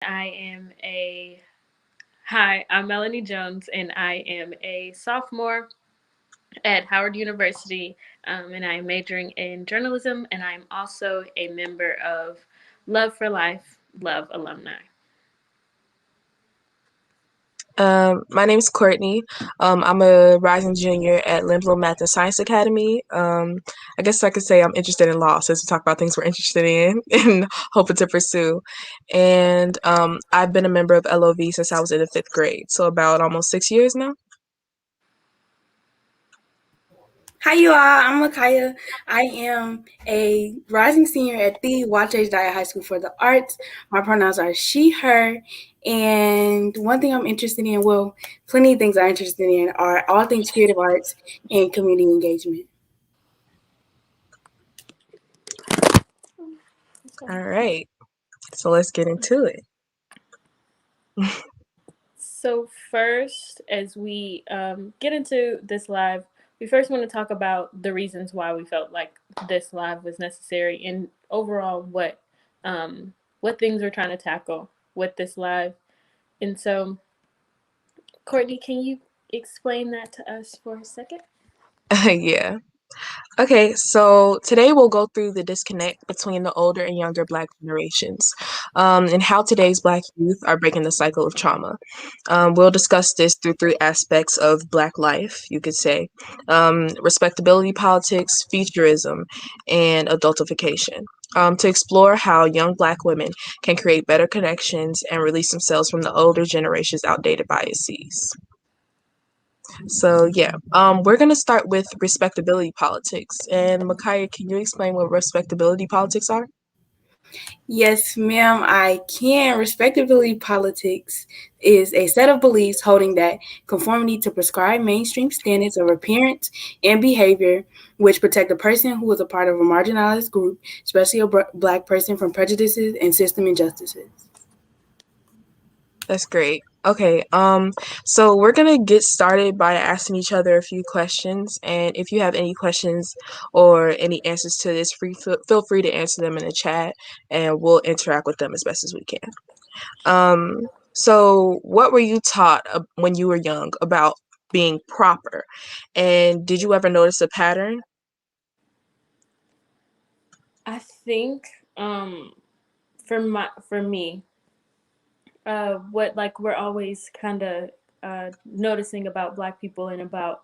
I'm Melanie Jones, and I am a sophomore at Howard University, and I am majoring in journalism, and I'm also a member of Love for Life, Love alumni. My name is Kourtney. I'm a rising junior at Limbo Math and Science Academy. I guess I could say I'm interested in law since we talk about things we're interested in and hoping to pursue. And I've been a member of LOV since I was in the fifth grade, so about almost 6 years now. Hi, you all. I'm Mikayah. I am a rising senior at the Watch Age Diet High School for the Arts. My pronouns are she, her. And one thing I'm interested in, well, plenty of things I'm interested in, are all things creative arts and community engagement. All right, so let's get into it. So, first, as we get into this live, we first want to talk about the reasons why we felt like this live was necessary and overall what things we're trying to tackle with this live. And so, Kourtney, can you explain that to us for a second? Yeah. Okay, so today we'll go through the disconnect between the older and younger Black generations, and how today's Black youth are breaking the cycle of trauma. We'll discuss this through three aspects of Black life, you could say: respectability politics, Featurism, and adultification. To explore how young Black women can create better connections and release themselves from the older generation's outdated biases. So yeah, we're gonna start with respectability politics. And Mikayah, can you explain what respectability politics are? Yes, ma'am, I can. Respectability politics is a set of beliefs holding that conformity to prescribed mainstream standards of appearance and behavior, which protect a person who is a part of a marginalized group, especially a Black person, from prejudices and system injustices. That's great. Okay, so we're gonna get started by asking each other a few questions, and if you have any questions or any answers to this, feel free to answer them in the chat, and we'll interact with them as best as we can. So what were you taught when you were young about being proper, and did you ever notice a pattern? I think for me, what like we're always kind of noticing about Black people and about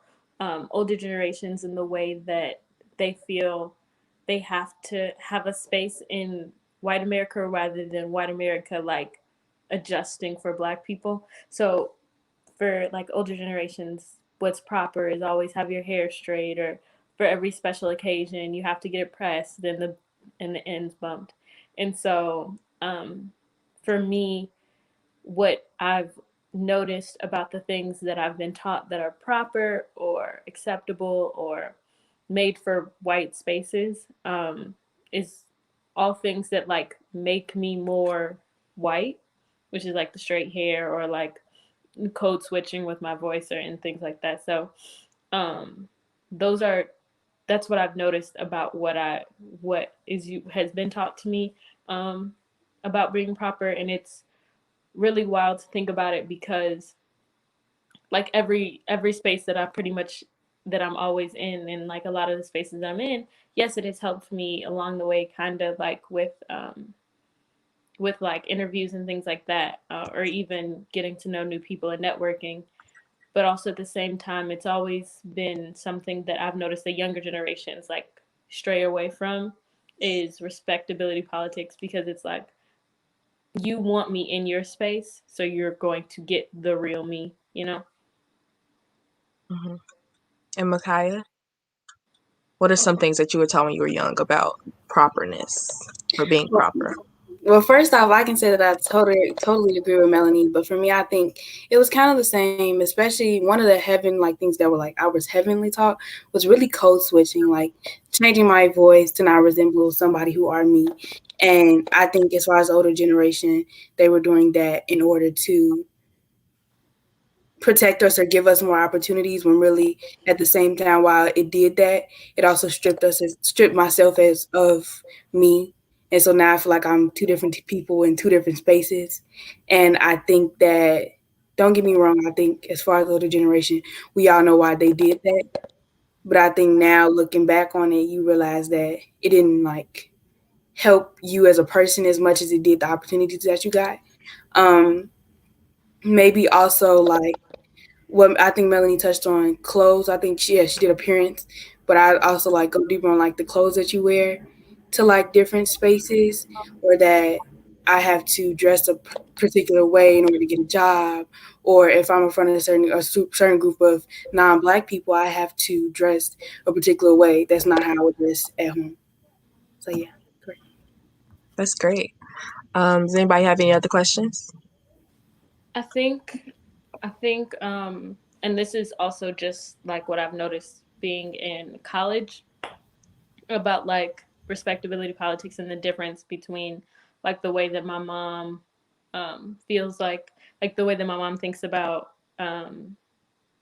older generations and the way that they feel they have to have a space in white America rather than white America like adjusting for Black people. So for like older generations, what's proper is always have your hair straight, or for every special occasion you have to get it pressed and the ends bumped. And so for me, what I've noticed about the things that I've been taught that are proper or acceptable or made for white spaces is all things that like make me more white, which is like the straight hair or like code switching with my voice or and things like that. So um, those are that's what I've noticed about what is you has been taught to me about being proper, and it's really wild to think about it because like every space that I pretty much that I'm always in, and like a lot of the spaces I'm in, yes, it has helped me along the way, kind of like with like interviews and things like that, or even getting to know new people and networking. But also at the same time, it's always been something that I've noticed the younger generations like stray away from is respectability politics, because it's like you want me in your space, so you're going to get the real me, you know? Hmm. And Mikayah, what are some things that you were taught when you were young about properness or being proper? Well, first off, I can say that I totally agree with Melanie. But for me, I think it was kind of the same. Especially one of the heaven like things that were like I was heavenly taught was really code switching, like changing my voice to not resemble somebody who are me. And I think as far as the older generation, they were doing that in order to protect us or give us more opportunities. When really, at the same time, while it did that, it also stripped myself as of me, And so now I feel like I'm two different people in two different spaces. And I think that, don't get me wrong, I think as far as the older generation, we all know why they did that. But I think now looking back on it, you realize that it didn't like help you as a person as much as it did the opportunities that you got. Um, Maybe also like what I think Melanie touched on, clothes. I think she did appearance, but I also like go deeper on like the clothes that you wear to like different spaces, or that I have to dress a particular way in order to get a job, or if I'm in front of certain group of non-black people, I have to dress a particular way. That's not how I would dress at home. So yeah, correct. That's great. Does anybody have any other questions? I think and this is also just like what I've noticed being in college about like respectability politics and the difference between like the way that my mom feels like the way that my mom thinks about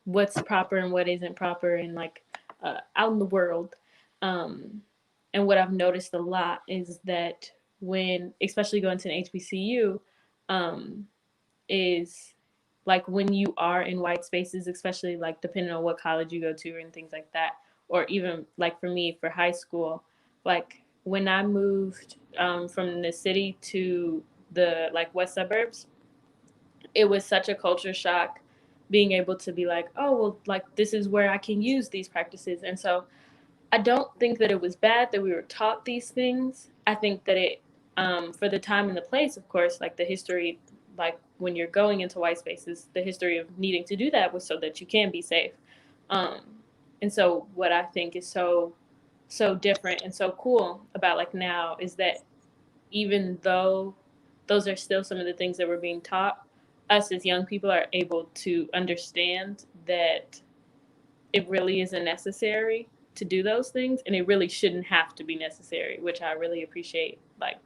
what's proper and what isn't proper and like out in the world. Um, and what I've noticed a lot is that when, especially going to an HBCU, um, is like when you are in white spaces, especially like depending on what college you go to and things like that, or even like for me for high school, like when I moved from the city to the like west suburbs, it was such a culture shock being able to be like, oh, well, like this is where I can use these practices. And so I don't think that it was bad that we were taught these things. I think that it, for the time and the place, of course, like the history, like when you're going into white spaces, the history of needing to do that was so that you can be safe. Um, and so what I think is so different and so cool about like now is that even though those are still some of the things that we're being taught, us as young people are able to understand that it really isn't necessary to do those things and it really shouldn't have to be necessary, which I really appreciate like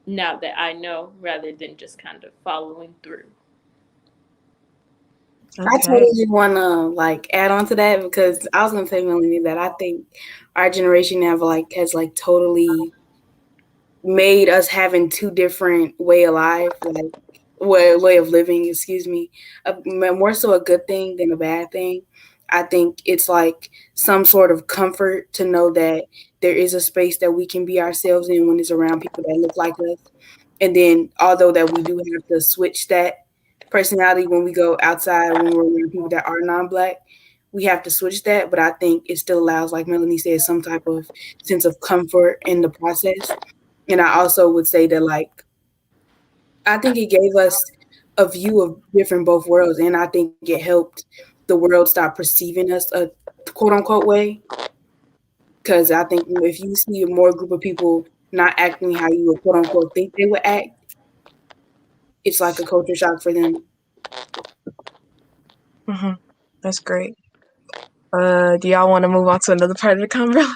now that I know rather than just kind of following through. I Okay. totally want to like add on to that because I was gonna say, Melanie, that I think our generation now like has like totally made us having two different way of life, like way of living. Excuse me, more so a good thing than a bad thing. I think it's like some sort of comfort to know that there is a space that we can be ourselves in when it's around people that look like us. And then, although that we do have to switch that personality when we go outside, when we're around people that are non-black, we have to switch that. But I think it still allows, like Melanie said, some type of sense of comfort in the process. And I also would say that, like, I think it gave us a view of different both worlds, and I think it helped the world stop perceiving us a quote unquote way. Because I think if you see a more group of people not acting how you would quote unquote think they would act, it's like a culture shock for them. Hmm. That's great. Do y'all want to move on to another part of the convo?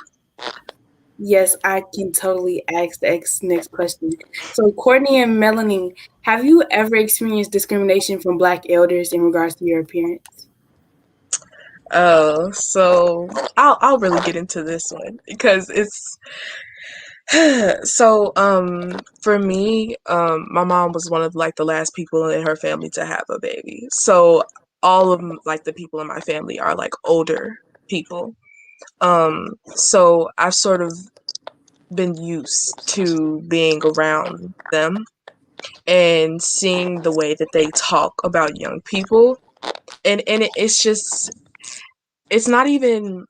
Yes, I can totally ask the next question. So, Kourtney and Melanie, have you ever experienced discrimination from Black elders in regards to your appearance? Oh, so I'll really get into this one because it's so for me, my mom was one of like the last people in her family to have a baby. So all of like the people in my family are like older people. So I've sort of been used to being around them and seeing the way that they talk about young people. And it's just it's not even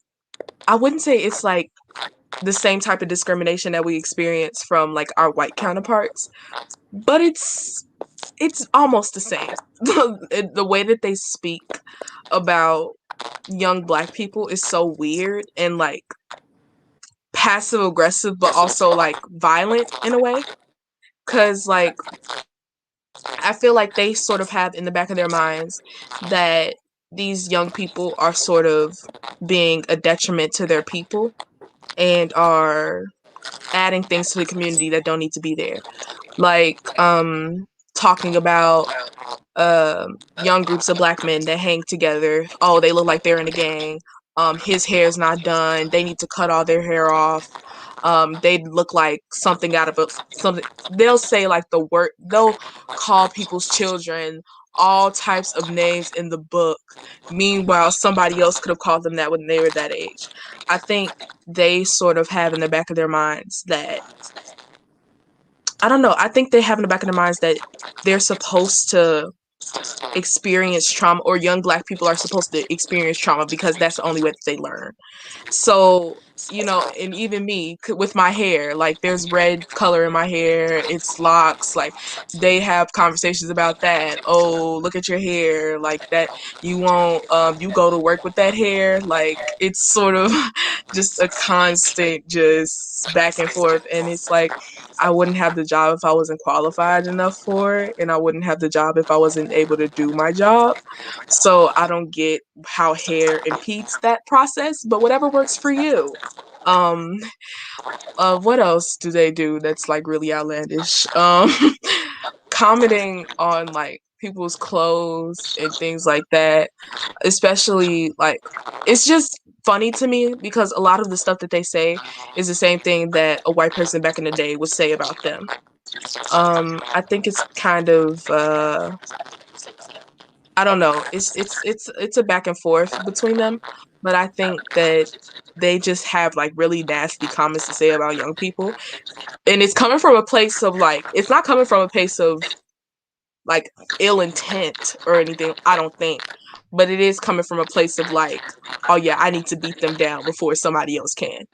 I wouldn't say it's like the same type of discrimination that we experience from like our white counterparts, but it's almost the same. The way that they speak about young Black people is so weird and like passive aggressive, but also like violent in a way. Cause like I feel like they sort of have in the back of their minds that these young people are sort of being a detriment to their people and are adding things to the community that don't need to be there. Like talking about young groups of Black men that hang together. Oh, they look like they're in a gang. His hair's not done. They need to cut all their hair off. they'd look like something out of something. They'll say like the word. They'll call people's children all types of names in the book. Meanwhile, somebody else could have called them that when they were that age. I think they sort of have in the back of their minds that I don't know. I think they have in the back of their minds that they're supposed to experience trauma, or young Black people are supposed to experience trauma because that's the only way that they learn. So, and even me with my hair, like there's red color in my hair, it's locks, like they have conversations about that. Oh, look at your hair, like that. You won't, you go to work with that hair. Like it's sort of just a constant, just back and forth. And it's like, I wouldn't have the job if I wasn't qualified enough for it, and I wouldn't have the job if I wasn't able to do my job. So I don't get how hair impedes that process, but whatever works for you. Um, what else do they do that's like really outlandish? Commenting on like people's clothes and things like that, especially like it's just funny to me because a lot of the stuff that they say is the same thing that a white person back in the day would say about them. I think it's kind of I don't know. It's a back and forth between them, but I think that they just have like really nasty comments to say about young people, and it's coming from a place of like it's not coming from a place of like ill intent or anything. I don't think, but it is coming from a place of like, oh yeah, I need to beat them down before somebody else can.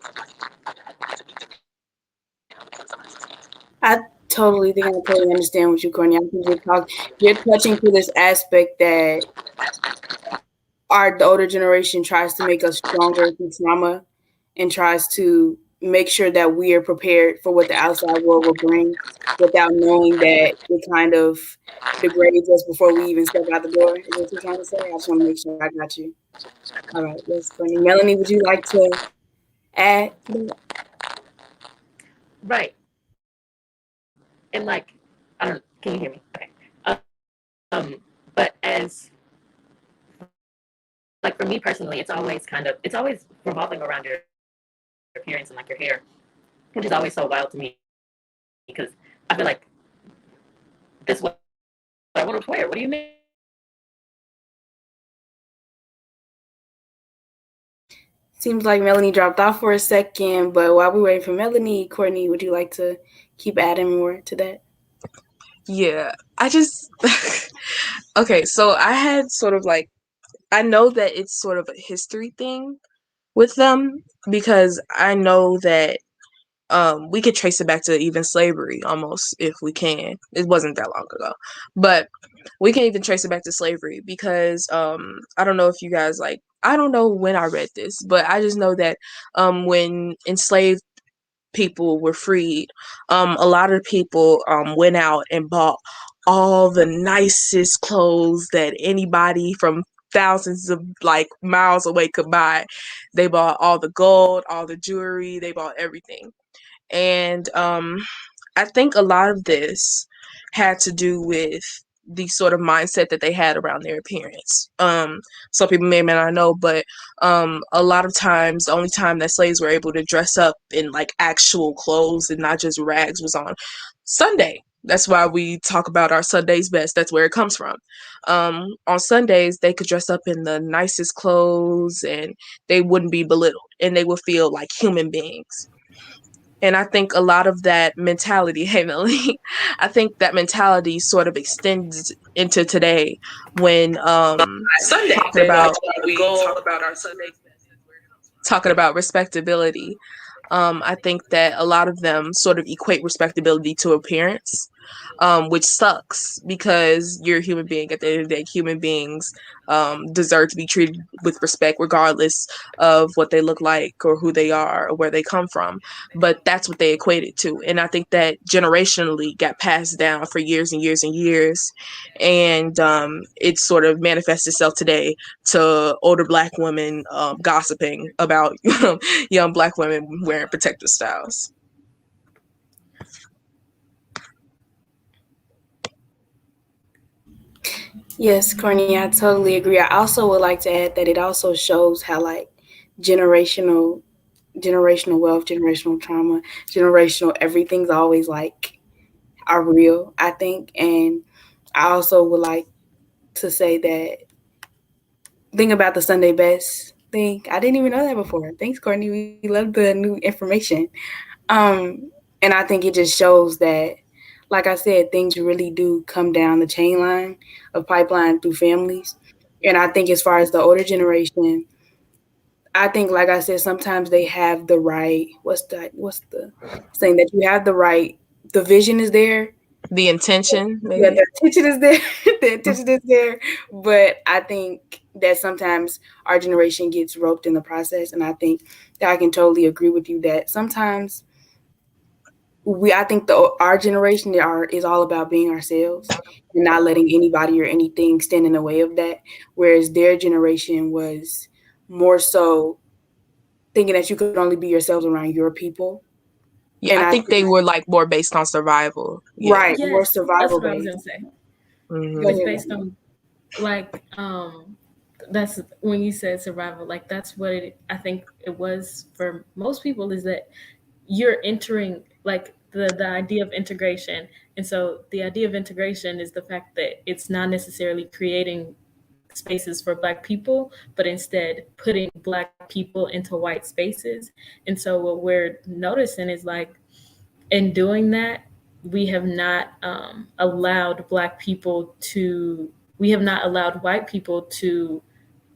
I totally think I totally understand what you, Kourtney. I think you're touching to this aspect that the older generation tries to make us stronger through trauma and tries to make sure that we are prepared for what the outside world will bring without knowing that it kind of degrades us before we even step out the door. Is what you're trying to say? I just want to make sure I got you. All right, that's funny. Melanie, would you like to add to that? Right. And like, I don't. Can you hear me? Okay. But as like for me personally, it's always revolving around your appearance and like your hair, which is always so wild to me because I feel like this is what I want to wear. What do you mean? Seems like Melanie dropped off for a second, but while we wait for Melanie, Kourtney, would you like to keep adding more to that? Yeah, I just okay. So I had sort of like I know that it's sort of a history thing with them because I know that we could trace it back to even slavery almost if we can. It wasn't that long ago, but we can even trace it back to slavery because I don't know if you guys like I don't know when I read this, but I just know that when enslaved people were freed, a lot of people went out and bought all the nicest clothes that anybody from thousands of like miles away could buy. They bought all the gold, all the jewelry, they bought everything. And I think a lot of this had to do with the sort of mindset that they had around their appearance. Some people may or may not know, but a lot of times, the only time that slaves were able to dress up in like actual clothes and not just rags was on Sunday. That's why we talk about our Sunday's best. That's where it comes from. On Sundays, they could dress up in the nicest clothes and they wouldn't be belittled and they would feel like human beings. And I think a lot of that mentality, hey Melanie, I think that mentality sort of extends into today when Sunday. talking about We talk about our Sunday. talking about respectability. I think that a lot of them sort of equate respectability to appearance, which sucks because you're a human being. At the end of the day, human beings deserve to be treated with respect, regardless of what they look like or who they are or where they come from. But that's what they equate it to. And I think that generationally got passed down for years and years and years. And it sort of manifests itself today to older Black women gossiping about young Black women wearing protective styles. Yes, Kourtney, I totally agree. I also would like to add that it also shows how like generational generational wealth, generational trauma, generational everything's always like are real, I think. And I also would like to say that thing about the Sunday best thing, I didn't even know that before. Thanks, Kourtney. We love the new information. And I think it just shows that, like I said, things really do come down the chain line of pipeline through families. And I think as far as the older generation, I think, like I said, sometimes they have the right. What's the saying that you have the right? The vision is there. The intention, Yeah, maybe. the attention is there. The attention is there. But I think that sometimes our generation gets roped in the process, and I think that I can totally agree with you that sometimes I think our generation is all about being ourselves and not letting anybody or anything stand in the way of that. Whereas their generation was more so thinking that you could only be yourselves around your people. Yeah, And I I think think, they were like more based on survival. Yeah. right, more Yes, that's survival what I was based. gonna say. Go It was Hmm. ahead, based Melanie. on like that's when you said survival, like that's what I think it was for most people, is that you're entering like the idea of integration. And so the idea of integration is the fact that it's not necessarily creating spaces for black people, but instead putting black people into white spaces. And so what we're noticing is like in doing that, we have not allowed black people to, we have not allowed white people to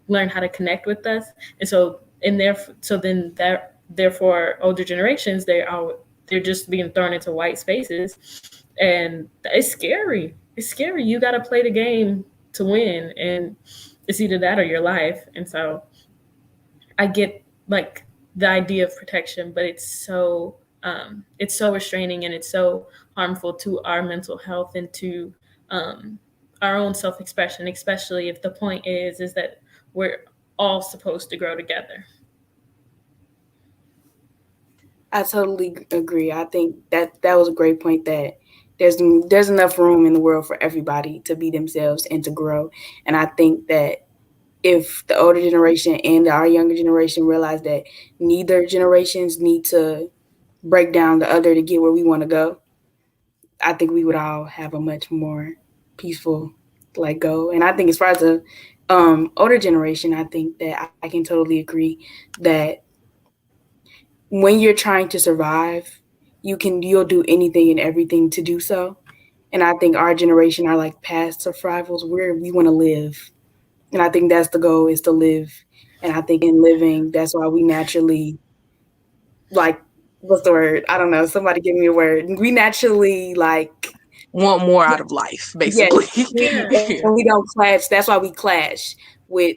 learn how to connect with us. And so in there, so then that therefore older generations, they're just being thrown into white spaces, and it's scary. It's scary. You got to play the game to win, and it's either that or your life. And so I get like the idea of protection, but it's so restraining, and it's so harmful to our mental health and to um, our own self expression, especially if the point is that we're all supposed to grow together. I totally agree. I think that was a great point that there's enough room in the world for everybody to be themselves and to grow. And I think that if the older generation and our younger generation realize that neither generations need to break down the other to get where we want to go, I think we would all have a much more peaceful like go. And I think as far as the older generation, I think that I can totally agree that when you're trying to survive, you'll do anything and everything to do so. And I think our generation are like past survivals where we want to live. And I think that's the goal, is to live. And I think in living, that's why we naturally like, what's the word? I don't know. Somebody give me a word. We naturally like, Want more out of life, yes, basically. Yeah. and we don't clash. That's why we clash with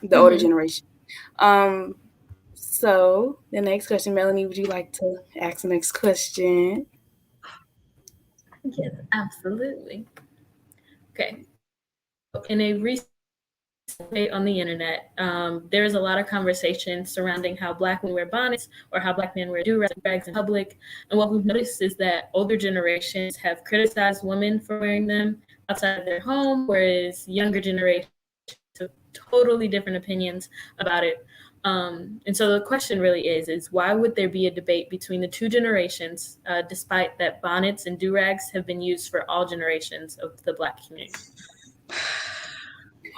the older Mm-hmm. generation. Um, so the next question, Melanie, would you like to ask the next question? Yes, absolutely. Okay. So in a recent debate on the internet, there's a lot of conversation surrounding how black women wear bonnets or how black men wear do-rags in public. And what we've noticed is that older generations have criticized women for wearing them outside of their home, whereas younger generations have totally different opinions about it. And so the question really is why would there be a debate between the two generations, despite that bonnets and do-rags have been used for all generations of the black community?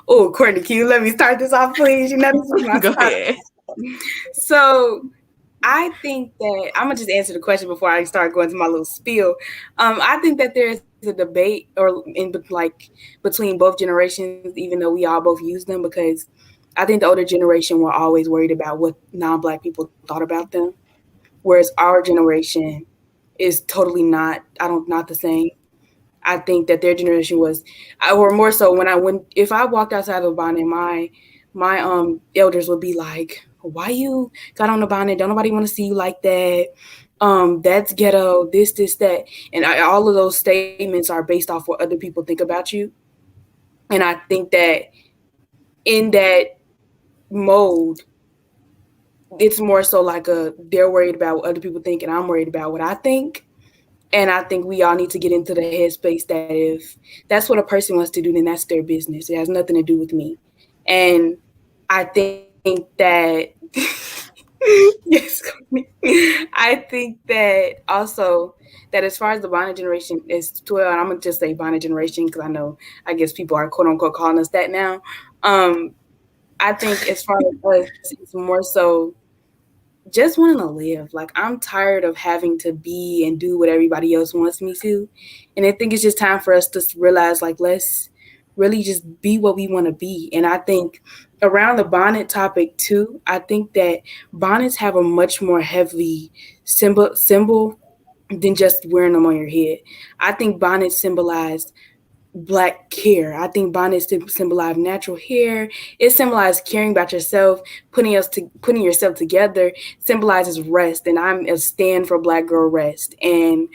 Oh, Courtney, can you let me start this off, please? You know, this is my Go start. ahead. So I think that I'm gonna just answer the question before I start going to my little spiel. I think that there's a debate between both generations, even though we all both use them, because I think the older generation were always worried about what non-black people thought about them, whereas our generation is totally not the same. I think that their generation or more so when if I walked outside of a bonnet, my elders would be like, "Why you got on the bonnet? Don't nobody want to see you like that. That's ghetto. This, that." And all of those statements are based off what other people think about you. And I think that in that mode, it's more so like they're worried about what other people think, and I'm worried about what I think. And I think we all need to get into the headspace that if that's what a person wants to do, then that's their business. It has nothing to do with me. And I think that Yes, Courtney. I think that also that as far as the bonnet generation is 12, and I'm gonna just say bonnet generation because I guess people are quote unquote calling us that now. I think as far as us, it's more so just wanting to live. Like I'm tired of having to be and do what everybody else wants me to. And I think it's just time for us to realize like let's really just be what we want to be. And I think around the bonnet topic too, I think that bonnets have a much more heavy symbol than just wearing them on your head. I think bonnets symbolize black care. I think bonnets symbolize natural hair. It symbolizes caring about yourself, putting yourself together. Symbolizes rest, and I'm a stand for Black girl rest. And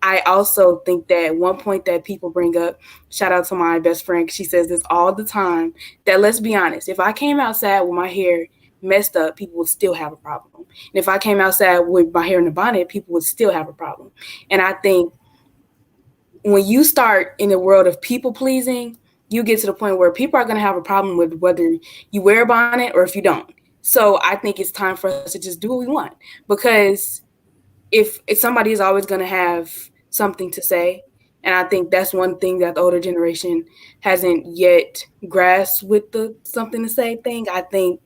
I also think that one point that people bring up, shout out to my best friend, she says this all the time. That let's be honest, if I came outside with my hair messed up, people would still have a problem. And if I came outside with my hair in a bonnet, people would still have a problem. And I think when you start in the world of people pleasing, you get to the point where people are going to have a problem with whether you wear a bonnet or if you don't. So I think it's time for us to just do what we want, because if somebody is always going to have something to say, and I think that's one thing that the older generation hasn't yet grasped with the something to say thing. I think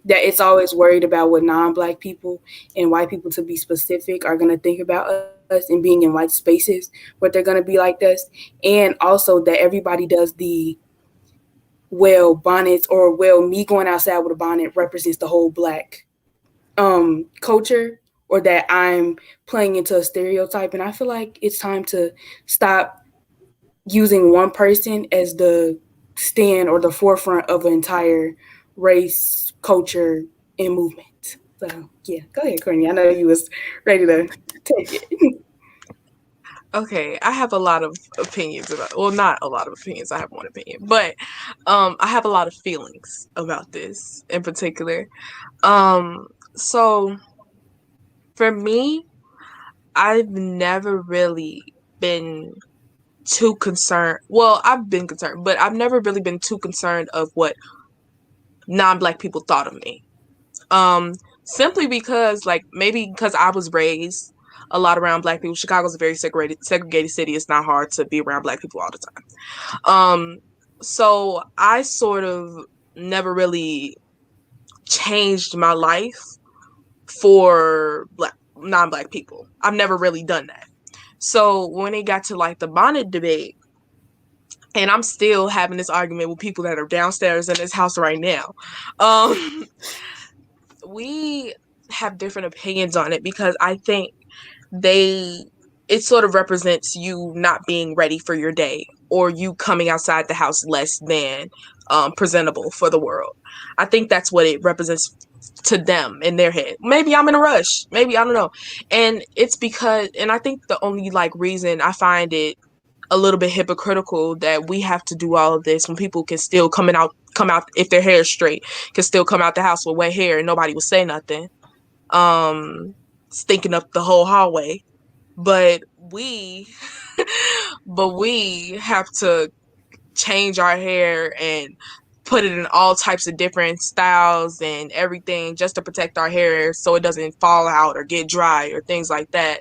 that it's always worried about what non-Black people and white people, to be specific, are going to think about us and being in white spaces, what they're going to be like us. And also that everybody does the, well, bonnets, or well, me going outside with a bonnet represents the whole Black culture, or that I'm playing into a stereotype. And I feel like it's time to stop using one person as the stand or the forefront of an entire race, culture, and movement. So yeah, go ahead, Kourtney. I know you was ready to take it. Okay, I have a lot of opinions about, well, not a lot of opinions, I have one opinion, but I have a lot of feelings about this in particular. So for me, I've never really been too concerned. Well, I've been concerned, but I've never really been too concerned of what non-Black people thought of me. Um, Simply because, like, maybe because I was raised a lot around Black people. Chicago's a very segregated city. It's not hard to be around Black people all the time. So I sort of never really changed my life for non-Black people. I've never really done that. So when it got to like the bonnet debate, and I'm still having this argument with people that are downstairs in this house right now, we have different opinions on it, because I think it sort of represents you not being ready for your day, or you coming outside the house less than presentable for the world. I think that's what it represents to them in their head. Maybe I'm in a rush. Maybe, I don't know. And it's because, and I think the only like reason I find it a little bit hypocritical that we have to do all of this when people can still come out if their hair is straight, can still come out the house with wet hair and nobody will say nothing, stinking up the whole hallway. But we have to change our hair and put it in all types of different styles and everything just to protect our hair so it doesn't fall out or get dry or things like that.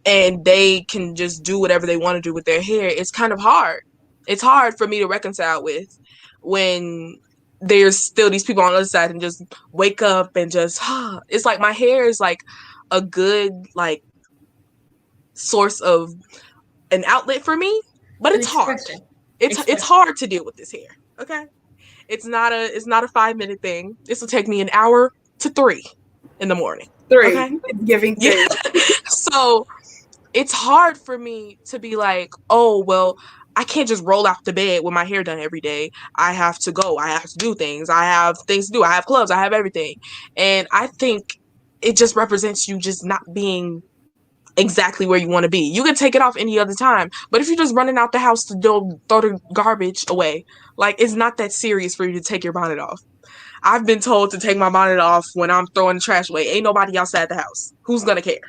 And they can just do whatever they want to do with their hair. It's kind of hard. It's hard for me to reconcile with when there's still these people on the other side and just wake up and just, it's like my hair is like a good like source of an outlet for me, but it's hard. It's hard to deal with this hair. Okay, it's not a 5-minute thing. This will take me an hour to 3 in the morning. 3, okay, giving 3. Yeah. So it's hard for me to be like, oh well, I can't just roll out the bed with my hair done every day. I have to go. I have to do things. I have things to do. I have clubs. I have everything. And I think it just represents you just not being exactly where you want to be. You can take it off any other time, but if you're just running out the house to throw the garbage away, like, it's not that serious for you to take your bonnet off. I've been told to take my bonnet off when I'm throwing the trash away. Ain't nobody outside the house. Who's gonna care?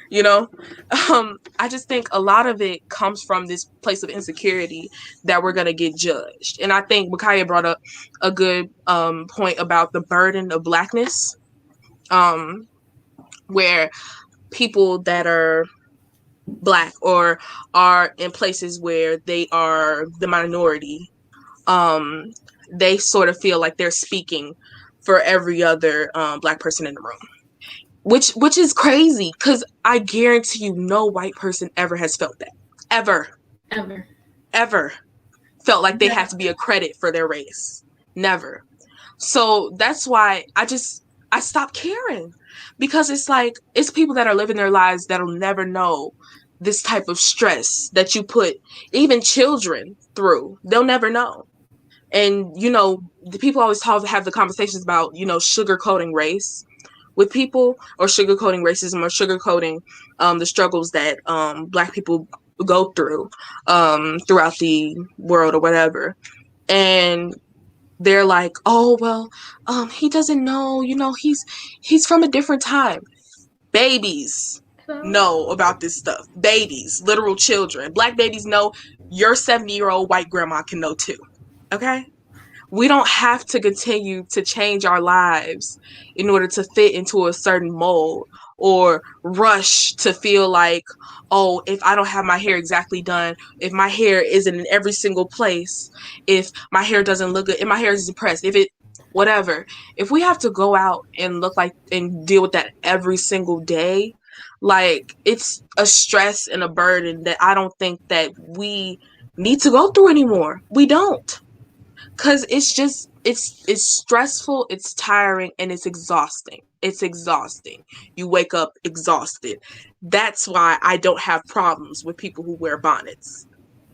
You know? I just think a lot of it comes from this place of insecurity that we're gonna get judged. And I think Mikayah brought up a good point about the burden of Blackness. where people that are Black or are in places where they are the minority, um, they sort of feel like they're speaking for every other Black person in the room, which is crazy because I guarantee you no white person ever has felt that, Ever. ever felt like they Yeah. have to be a credit for their race. Never. So that's why I stopped caring, because it's like it's people that are living their lives that'll never know this type of stress that you put even children through. They'll never know. And the people always have the conversations about sugarcoating race with people, or sugarcoating racism, or sugarcoating the struggles that Black people go through throughout the world or whatever. And they're like, oh well, he doesn't know, he's from a different time. Babies know about this stuff. Babies, literal children, Black babies know. Your 70-year-old white grandma can know too. Okay? We don't have to continue to change our lives in order to fit into a certain mold, or rush to feel like, oh, if I don't have my hair exactly done, if my hair isn't in every single place, if my hair doesn't look good, if my hair isn't pressed, if it, whatever. If we have to go out and look like and deal with that every single day, like, it's a stress and a burden that I don't think that we need to go through anymore. We don't. Cause it's stressful, it's tiring, and it's exhausting. It's exhausting. You wake up exhausted. That's why I don't have problems with people who wear bonnets.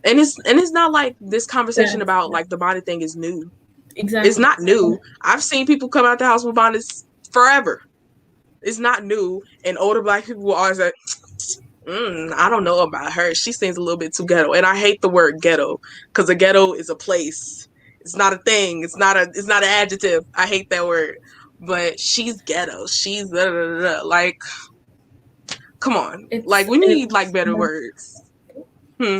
And it's not like this conversation about like the bonnet thing is new. Exactly. It's not new. I've seen people come out the house with bonnets forever. It's not new. And older Black people will always like, I don't know about her. She seems a little bit too ghetto. And I hate the word ghetto, because a ghetto is a place. It's not a thing. It's not an adjective. I hate that word. But she's ghetto. She's blah, blah, blah, blah. Like, come on. Like, we need like better words. No,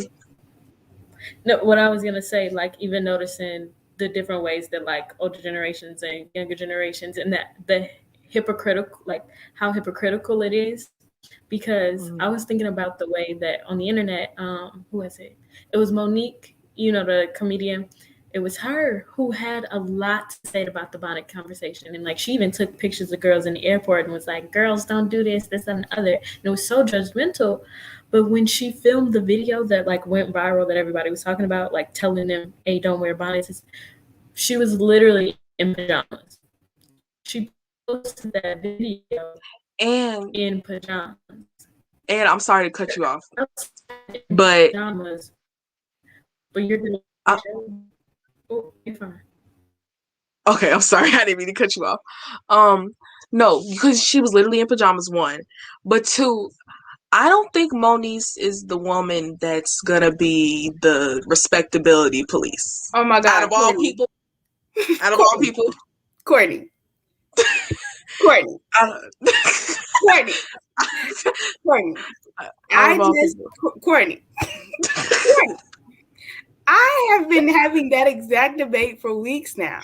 what I was gonna say, like, even noticing the different ways that like older generations and younger generations, and that the hypocritical, like how hypocritical it is. Because I was thinking about the way that on the internet, who was it? It was Monique, the comedian. It was her who had a lot to say about the bonnet conversation. And like, she even took pictures of girls in the airport and was like, girls don't do this, this, and the other. And it was so judgmental. But when she filmed the video that like went viral, that everybody was talking about, like telling them, hey, don't wear bonnets, she was literally in pajamas. She posted that video And in pajamas. And I'm sorry to cut you off, but pajamas, but you're doing oh, you're fine. Okay, I'm sorry. I didn't mean to cut you off. No, because she was literally in pajamas, one. But two, I don't think Moniece is the woman that's gonna be the respectability police. Oh my God. Out of all people. Out of all people. Kourtney. Kourtney. Kourtney. Kourtney. Kourtney. I have been having that exact debate for weeks now,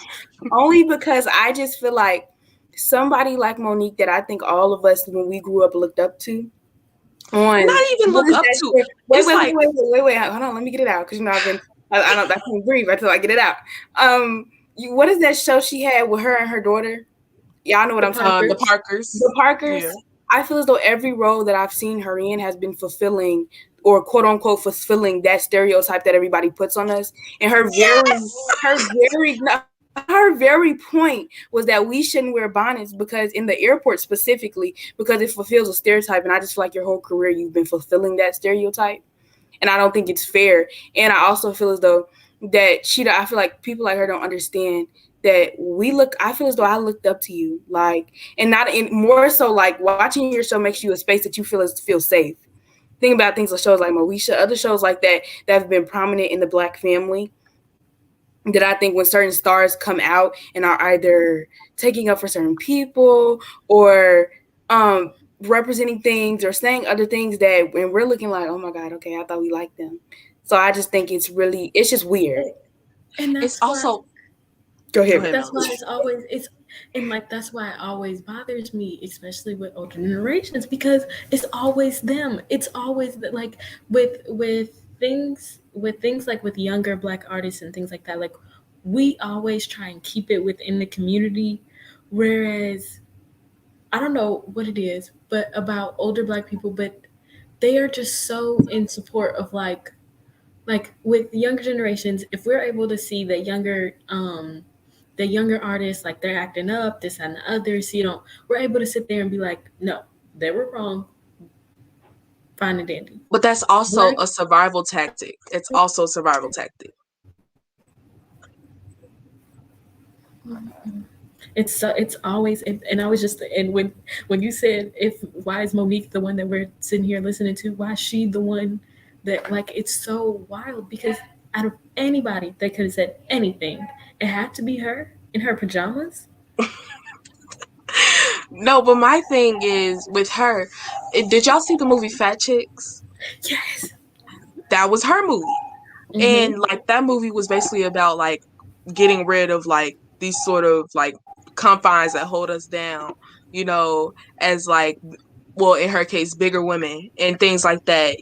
only because I just feel like somebody like Monique, that I think all of us when we grew up looked up to. Not even look up to. Wait, hold on, let me get it out, because I can't breathe until I get it out. What is that show she had with her and her daughter? Y'all know what I'm talking about. The Parkers. The Parkers. Yeah. I feel as though every role that I've seen her in has been fulfilling, or quote unquote fulfilling, that stereotype that everybody puts on us. And her very point was that we shouldn't wear bonnets, because in the airport specifically, because it fulfills a stereotype. And I just feel like your whole career you've been fulfilling that stereotype. And I don't think it's fair. And I also feel as though that I feel like people like her don't understand that I feel as though I looked up to you, like, and not in more so like watching your show makes you a space that you feel safe. Think about things like shows like Moesha, other shows like that have been prominent in the Black family, that I think when certain stars come out and are either taking up for certain people or representing things or saying other things, that when we're looking like, oh my God, okay, I thought we liked them. So I just think it's just weird. And it's also Go ahead. ahead, That's Melanie. why that's why it always bothers me, especially with older generations, because it's always them. It's always like with things like with younger Black artists and things like that. Like we always try and keep it within the community, whereas I don't know what it is, but about older Black people, but they are just so in support of like with younger generations. If we're able to see the younger artists, like they're acting up, this and the others, we're able to sit there and be like, no, they were wrong, fine and dandy. But that's also Black a survival tactic. It's also a survival tactic. it's always, and I was just, and when you said, if why is Monique the one that we're sitting here listening to, why is she the one that, like, it's so wild, because out of anybody that could have said anything, it had to be her in her pajamas. No, but my thing is with her. Did y'all see the movie Fat Chicks? Yes. That was her movie. Mm-hmm. And like that movie was basically about like getting rid of like these sort of like confines that hold us down, you know, as like, well, in her case, bigger women and things like that.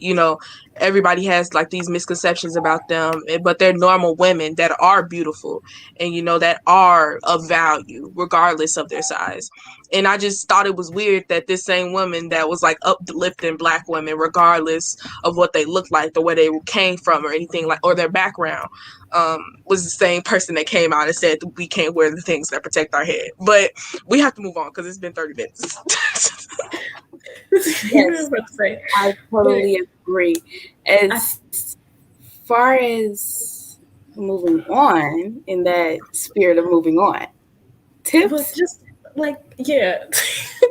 Everybody has like these misconceptions about them, but they're normal women that are beautiful and that are of value regardless of their size. And I just thought it was weird that this same woman that was like uplifting Black women regardless of what they looked like or where they came from or anything like, or their background, was the same person that came out and said that we can't wear the things that protect our head. But we have to move on because it's been 30 minutes. You know Yes, what to say. I But totally agree. As far as moving on, in that spirit of moving on, well, tips. just like, yeah.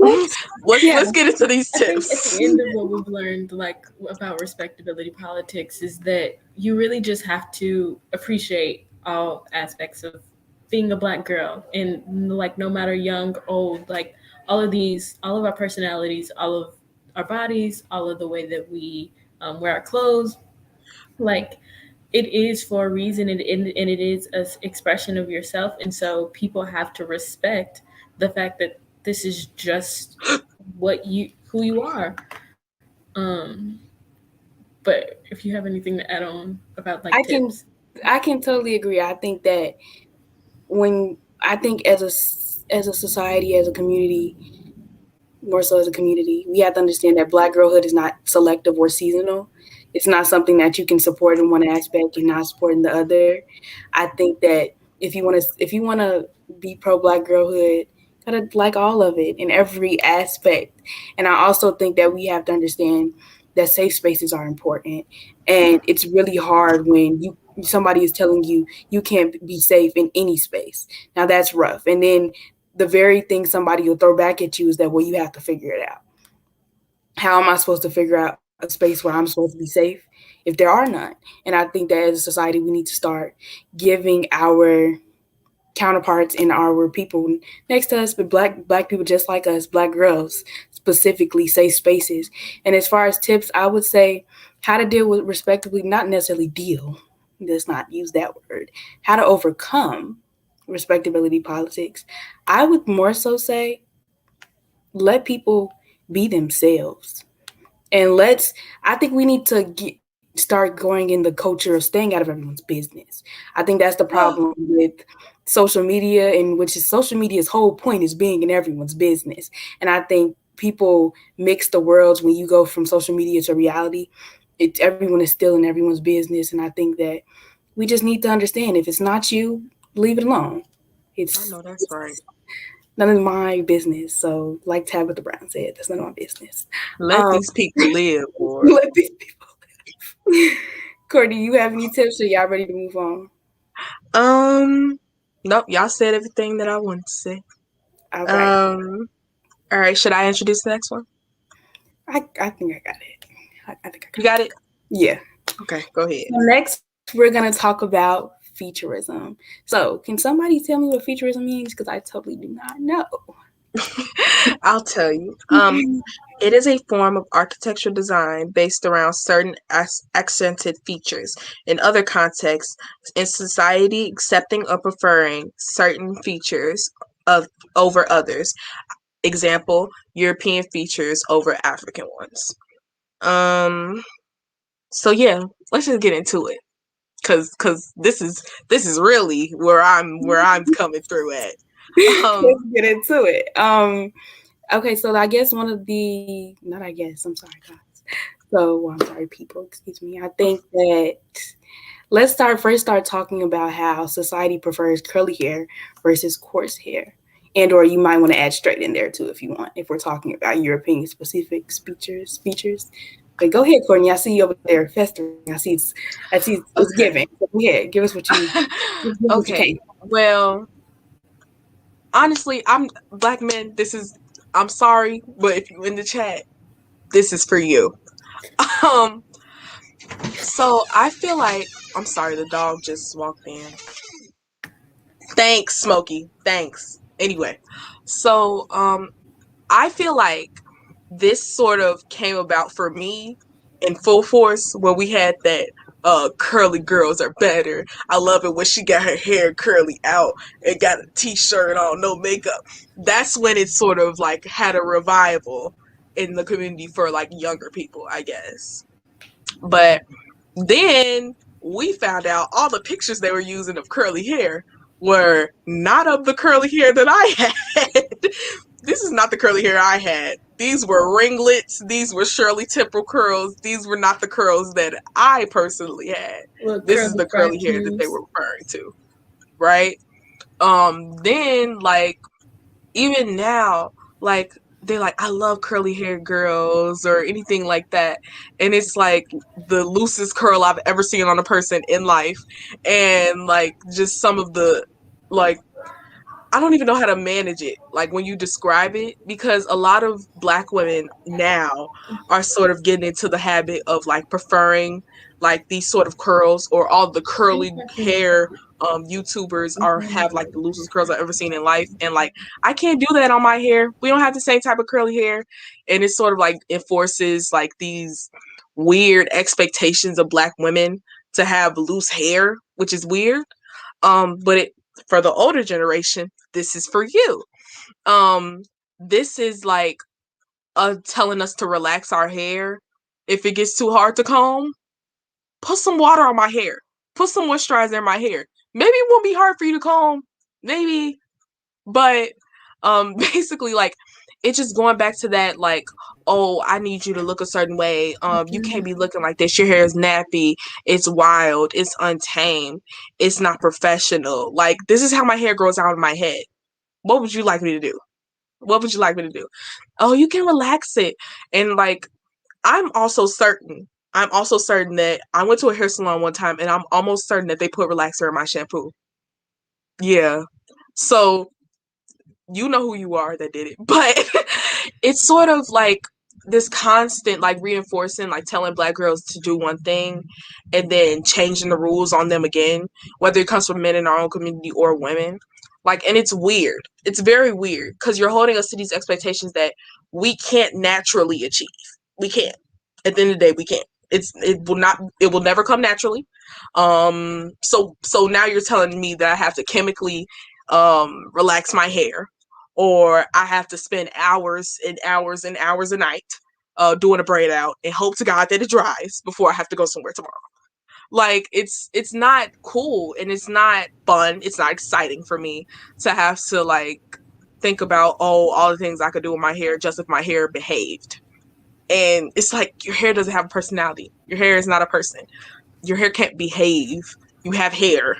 Let's get into these I think at tips. the end of what we've learned, like about respectability politics, is that you really just have to appreciate all aspects of being a Black girl, and like no matter young, old, like all of our personalities, all of our bodies, all of the way that we wear our clothes, like it is for a reason, and it is an expression of yourself, and so people have to respect the fact that this is just who you are. um but if you have anything to add on about like I tips. can I can totally agree. I think that as a society, as a community, more so as a community, we have to understand that Black girlhood is not selective or seasonal. It's not something that you can support in one aspect and not support in the other. I think that if you want to be pro Black girlhood, gotta like all of it in every aspect. And I also think that we have to understand that safe spaces are important, and it's really hard when somebody is telling you you can't be safe in any space. Now that's rough. And then the very thing somebody will throw back at you is that, well, you have to figure it out. How am I supposed to figure out a space where I'm supposed to be safe if there are none? And I think that as a society, we need to start giving our counterparts and our people next to us, but black people just like us, Black girls specifically, safe spaces. And as far as tips, I would say how to deal with respectively, not necessarily deal, let's not use that word, how to overcome respectability politics. I would more so say let people be themselves. And I think we need to start going in the culture of staying out of everyone's business. I think that's the problem with social media, and which is social media's whole point is being in everyone's business. And I think people mix the worlds when you go from social media to reality. Everyone is still in everyone's business. And I think that we just need to understand, if it's not you, leave it alone. I It's know that's right. none of my business. So, like Tabitha Brown said, that's none of my business. Let Um, these people live, boy. let these people. Kourtney, you have any tips, or y'all ready to move on? Nope, y'all said everything that I wanted to say. All right. All right, should I introduce the next one? I think I got it. I think I You got got it. it? Yeah. Okay, go ahead. So next, we're going to talk about Featurism. So, can somebody tell me what Featurism means? Because I totally do not know. I'll tell you. It is a form of architectural design based around certain accented features. In other contexts, in society, accepting or preferring certain features of over others. Example: European features over African ones. Um. So yeah, let's just get into it, cause this is really where I'm coming through at. Let's get into it. Okay, so I guess one of the not I guess, I'm sorry guys. So I'm sorry people, excuse me. I think that let's start talking about how society prefers curly hair versus coarse hair. And or you might want to add straight in there too if you want, if we're talking about European specific features. But go ahead, Kourtney. I see you over there festering. It's Okay. giving. So go ahead, give us what you Okay. can. Well, honestly, I'm black men. I'm sorry, but if you in the chat, this is for you. Um. So I feel like I'm sorry. The dog just walked in. Thanks, Smokey. Thanks. Anyway, so I feel like this sort of came about for me in full force when we had that curly girls are better. I love it when she got her hair curly out and got a t-shirt on, no makeup. That's when it sort of like had a revival in the community for like younger people, I guess. But then we found out all the pictures they were using of curly hair were not of the curly hair that I had. This is not the curly hair I had. These were ringlets. These were Shirley Temple curls. These were not the curls that I personally had. Little This is curly the curly hair that they fractions. were referring to, right? Then like even now, like they're like, I love curly hair girls or anything like that. And it's like the loosest curl I've ever seen on a person in life. And like just some of the like I don't even know how to manage it, like when you describe it, because a lot of black women now are sort of getting into the habit of like preferring like these sort of curls, or all the curly hair YouTubers are have like the loosest curls I've ever seen in life. And like I can't do that on my hair. We don't have the same type of curly hair. And it sort of like enforces like these weird expectations of black women to have loose hair, which is weird. But for the older generation, this is for you. Um, this is like telling us to relax our hair. If it gets too hard to comb, put some water on my hair. Put some moisturizer in my hair. Maybe it won't be hard for you to comb. Maybe, but basically like it's just going back to that like, oh, I need you to look a certain way. You can't be looking like this. Your hair is nappy. It's wild. It's untamed. It's not professional. Like this is how my hair grows out of my head. What would you like me to do? What would you like me to do? Oh, you can relax it. And like I'm also certain that I went to a hair salon one time and I'm almost certain that they put relaxer in my shampoo. Yeah. So you know who you are that did it. But it's sort of like this constant like reinforcing, like telling black girls to do one thing and then changing the rules on them again, whether it comes from men in our own community or women. Like, and it's weird. It's very weird because you're holding us to these expectations that we can't naturally achieve. We can't. At the end of the day, we can't. It will never come naturally. So now you're telling me that I have to chemically relax my hair, or I have to spend hours and hours and hours a night doing a braid out and hope to God that it dries before I have to go somewhere tomorrow. Like it's not cool and it's not fun. It's not exciting for me to have to like think about, oh, all the things I could do with my hair just if my hair behaved. And it's like your hair doesn't have a personality. Your hair is not a person. Your hair can't behave. You have hair.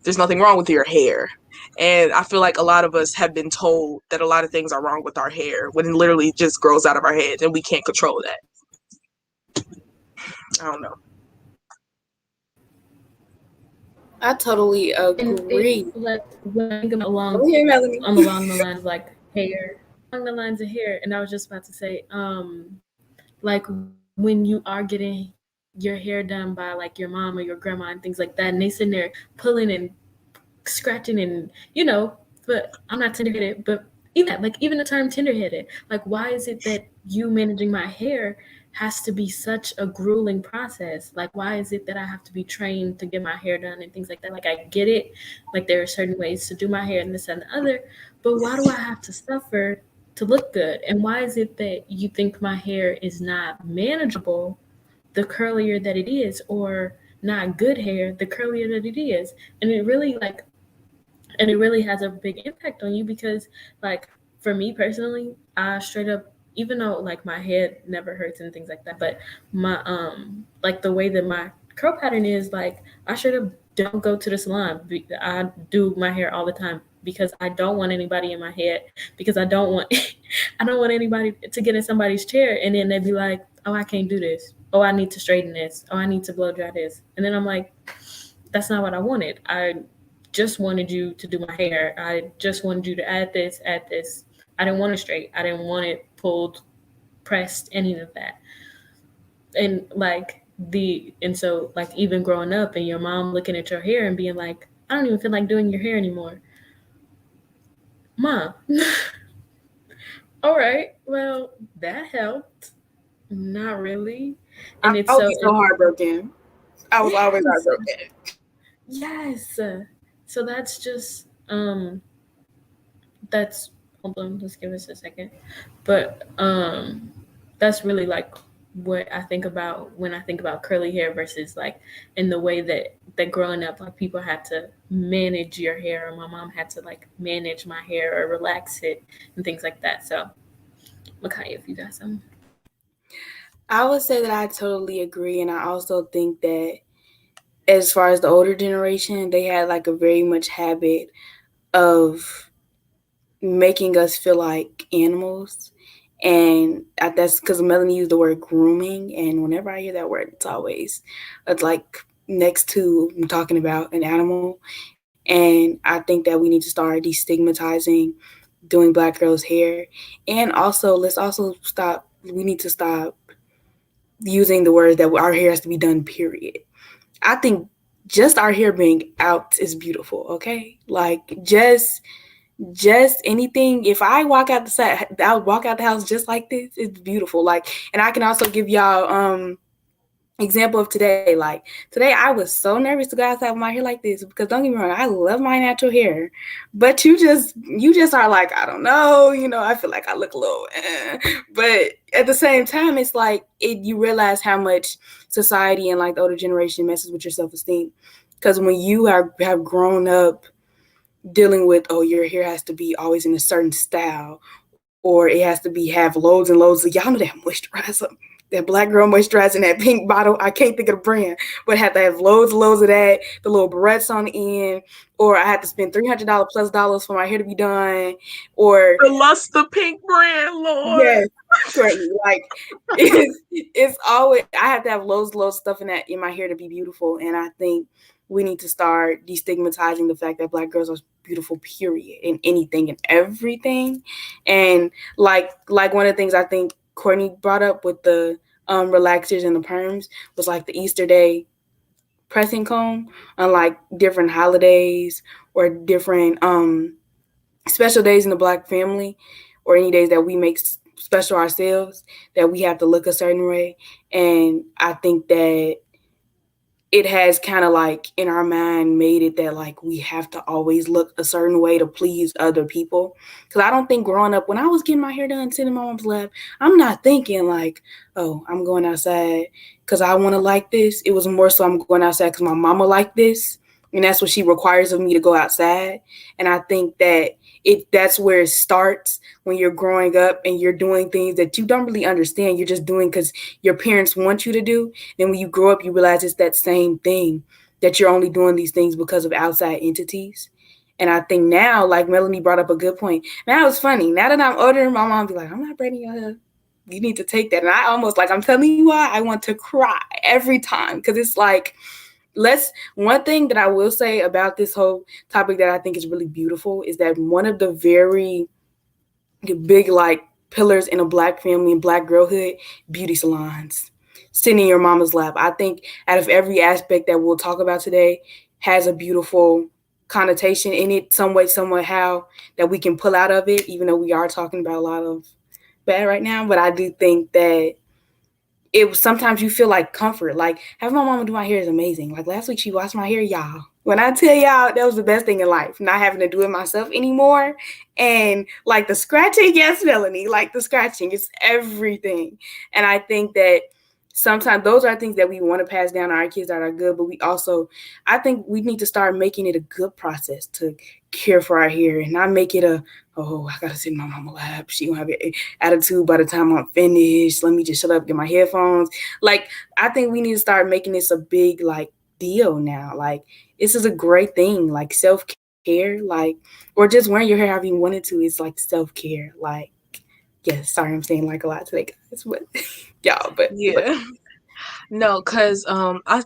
There's nothing wrong with your hair. And I feel like a lot of us have been told that a lot of things are wrong with our hair when it literally just grows out of our heads and we can't control that. I don't know. I totally And it agree. like when I think about Go ahead, Melanie. along the lines of like hair, along the lines of hair, and I was just about to say, like when you are getting your hair done by like your mom or your grandma and things like that, and they sitting there pulling and scratching and but I'm not tender headed, but even the term tender-headed. Like, why is it that you managing my hair has to be such a grueling process? Like, why is it that I have to be trained to get my hair done and things like that? Like, I get it. Like, there are certain ways to do my hair and this and the other, but why do I have to suffer to look good? And why is it that you think my hair is not manageable the curlier that it is, or not good hair the curlier that it is? And it really has a big impact on you, because like for me personally, I straight up, even though like my head never hurts and things like that, but my like the way that my curl pattern is, like I straight up don't go to the salon. I do my hair all the time because I don't want anybody in my head, because I don't want I don't want anybody to get in somebody's chair and then they'd be like, oh, I can't do this, oh, I need to straighten this, oh, I need to blow dry this, and then I'm like, that's not what I wanted. I just wanted you to do my hair. I just wanted you to add this, add this. I didn't want it straight. I didn't want it pulled, pressed, any of that. And so like even growing up and your mom looking at your hair and being like, I don't even feel like doing your hair anymore. Mom, all right, well, that helped. Not really. And I would be so heartbroken. I was always heartbroken. Yes. So that's just that's hold on, let's give us a second. But that's really like what I think about when I think about curly hair, versus like in the way that growing up, like people had to manage your hair, or my mom had to like manage my hair or relax it and things like that. So Mikayah, if you got some. I would say that I totally agree, and I also think that as far as the older generation, they had like a very much habit of making us feel like animals. And that's because Melanie used the word grooming, and whenever I hear that word, it's like next to talking about an animal. And I think that we need to start destigmatizing doing Black girls' hair, and also we need to stop using the word that our hair has to be done, period. I think just our hair being out is beautiful, okay? Like just anything. If I walk out I'll walk out the house just like this, it's beautiful. Like, and I can also give y'all example of today. Like today I was so nervous to go outside with my hair like this, because don't get me wrong, I love my natural hair, but you just are like, I don't know, I feel like I look a little but at the same time, it's like you realize how much society and like the older generation messes with your self-esteem, because when you have grown up dealing with, oh, your hair has to be always in a certain style, or it has to have loads and loads of, y'all know that moisturizer, that Black girl moisturizer in that pink bottle. I can't think of the brand, but have to have loads and loads of that, the little barrettes on the end, or I had to spend $300 plus dollars for my hair to be done, or the Luster Pink brand, Lord. Yes, Courtney. Like it's always, I have to have loads of stuff in my hair to be beautiful, and I think we need to start destigmatizing the fact that Black girls are beautiful, period, in anything and everything. And like one of the things I think Kourtney brought up with the relaxers and the perms was like the Easter day pressing comb on like different holidays or different special days in the Black family, or any days that we make special ourselves, that we have to look a certain way. And I think that it has kind of like in our mind made it that like we have to always look a certain way to please other people. Because I don't think growing up, when I was getting my hair done sitting in my mom's lap, I'm not thinking like, oh, I'm going outside because I want to like this. It was more so I'm going outside because my mama liked this, and that's what she requires of me to go outside. And I think that that's where it starts, when you're growing up and you're doing things that you don't really understand. You're just doing because your parents want you to do. Then when you grow up, you realize it's that same thing, that you're only doing these things because of outside entities. And I think now, like Melanie brought up a good point. Now it's funny. Now that I'm older, my mom be like, I'm not braiding your hair. You need to take that. And I almost I'm telling you why, I want to cry every time, because it's like, one thing that I will say about this whole topic that I think is really beautiful is that one of the very big like pillars in a Black family and Black girlhood, beauty salons, sitting in your mama's lap. I think out of every aspect that we'll talk about today has a beautiful connotation in it, some way, somehow, that we can pull out of it, even though we are talking about a lot of bad right now. But I do think that sometimes you feel like comfort. Like having my mama do my hair is amazing. Like last week she washed my hair, y'all. When I tell y'all, that was the best thing in life, not having to do it myself anymore. And like the scratching, yes, Melanie, like the scratching, it's everything. And I think that sometimes those are things that we want to pass down to our kids that are good, but I think we need to start making it a good process to care for our hair and not make it I gotta sit in my mama's lap. She gonna have an attitude by the time I'm finished. Let me just shut up, get my headphones. Like, I think we need to start making this a big like deal now. Like, this is a great thing. Like self-care, like, or just wearing your hair however you want it to. It's like self-care. Like, yes, sorry, I'm saying like a lot today, guys, but y'all, but yeah. No, because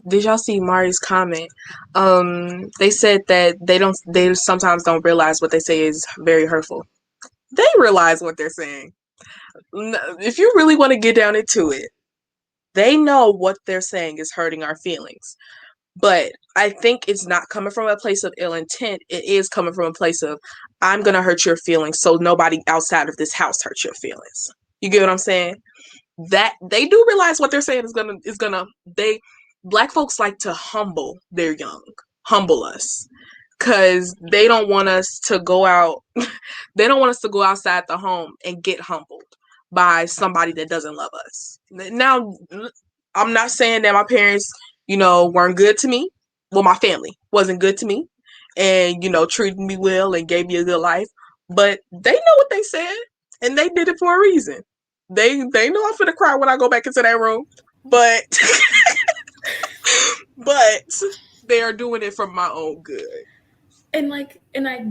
did y'all see Mari's comment? They said that they sometimes don't realize what they say is very hurtful. They realize what they're saying. If you really want to get down into it, they know what they're saying is hurting our feelings. But I think it's not coming from a place of ill intent. It is coming from a place of, I'm going to hurt your feelings so nobody outside of this house hurts your feelings. You get what I'm saying? That they do realize what they're saying Black folks like to humble their young, humble us, because they don't want us to go out. They don't want us to go outside the home and get humbled by somebody that doesn't love us. Now, I'm not saying that my parents, weren't good to me. Well, my family wasn't good to me and, treated me well and gave me a good life. But they know what they said and they did it for a reason. They know I'm finna cry when I go back into that room. But they are doing it for my own good. And I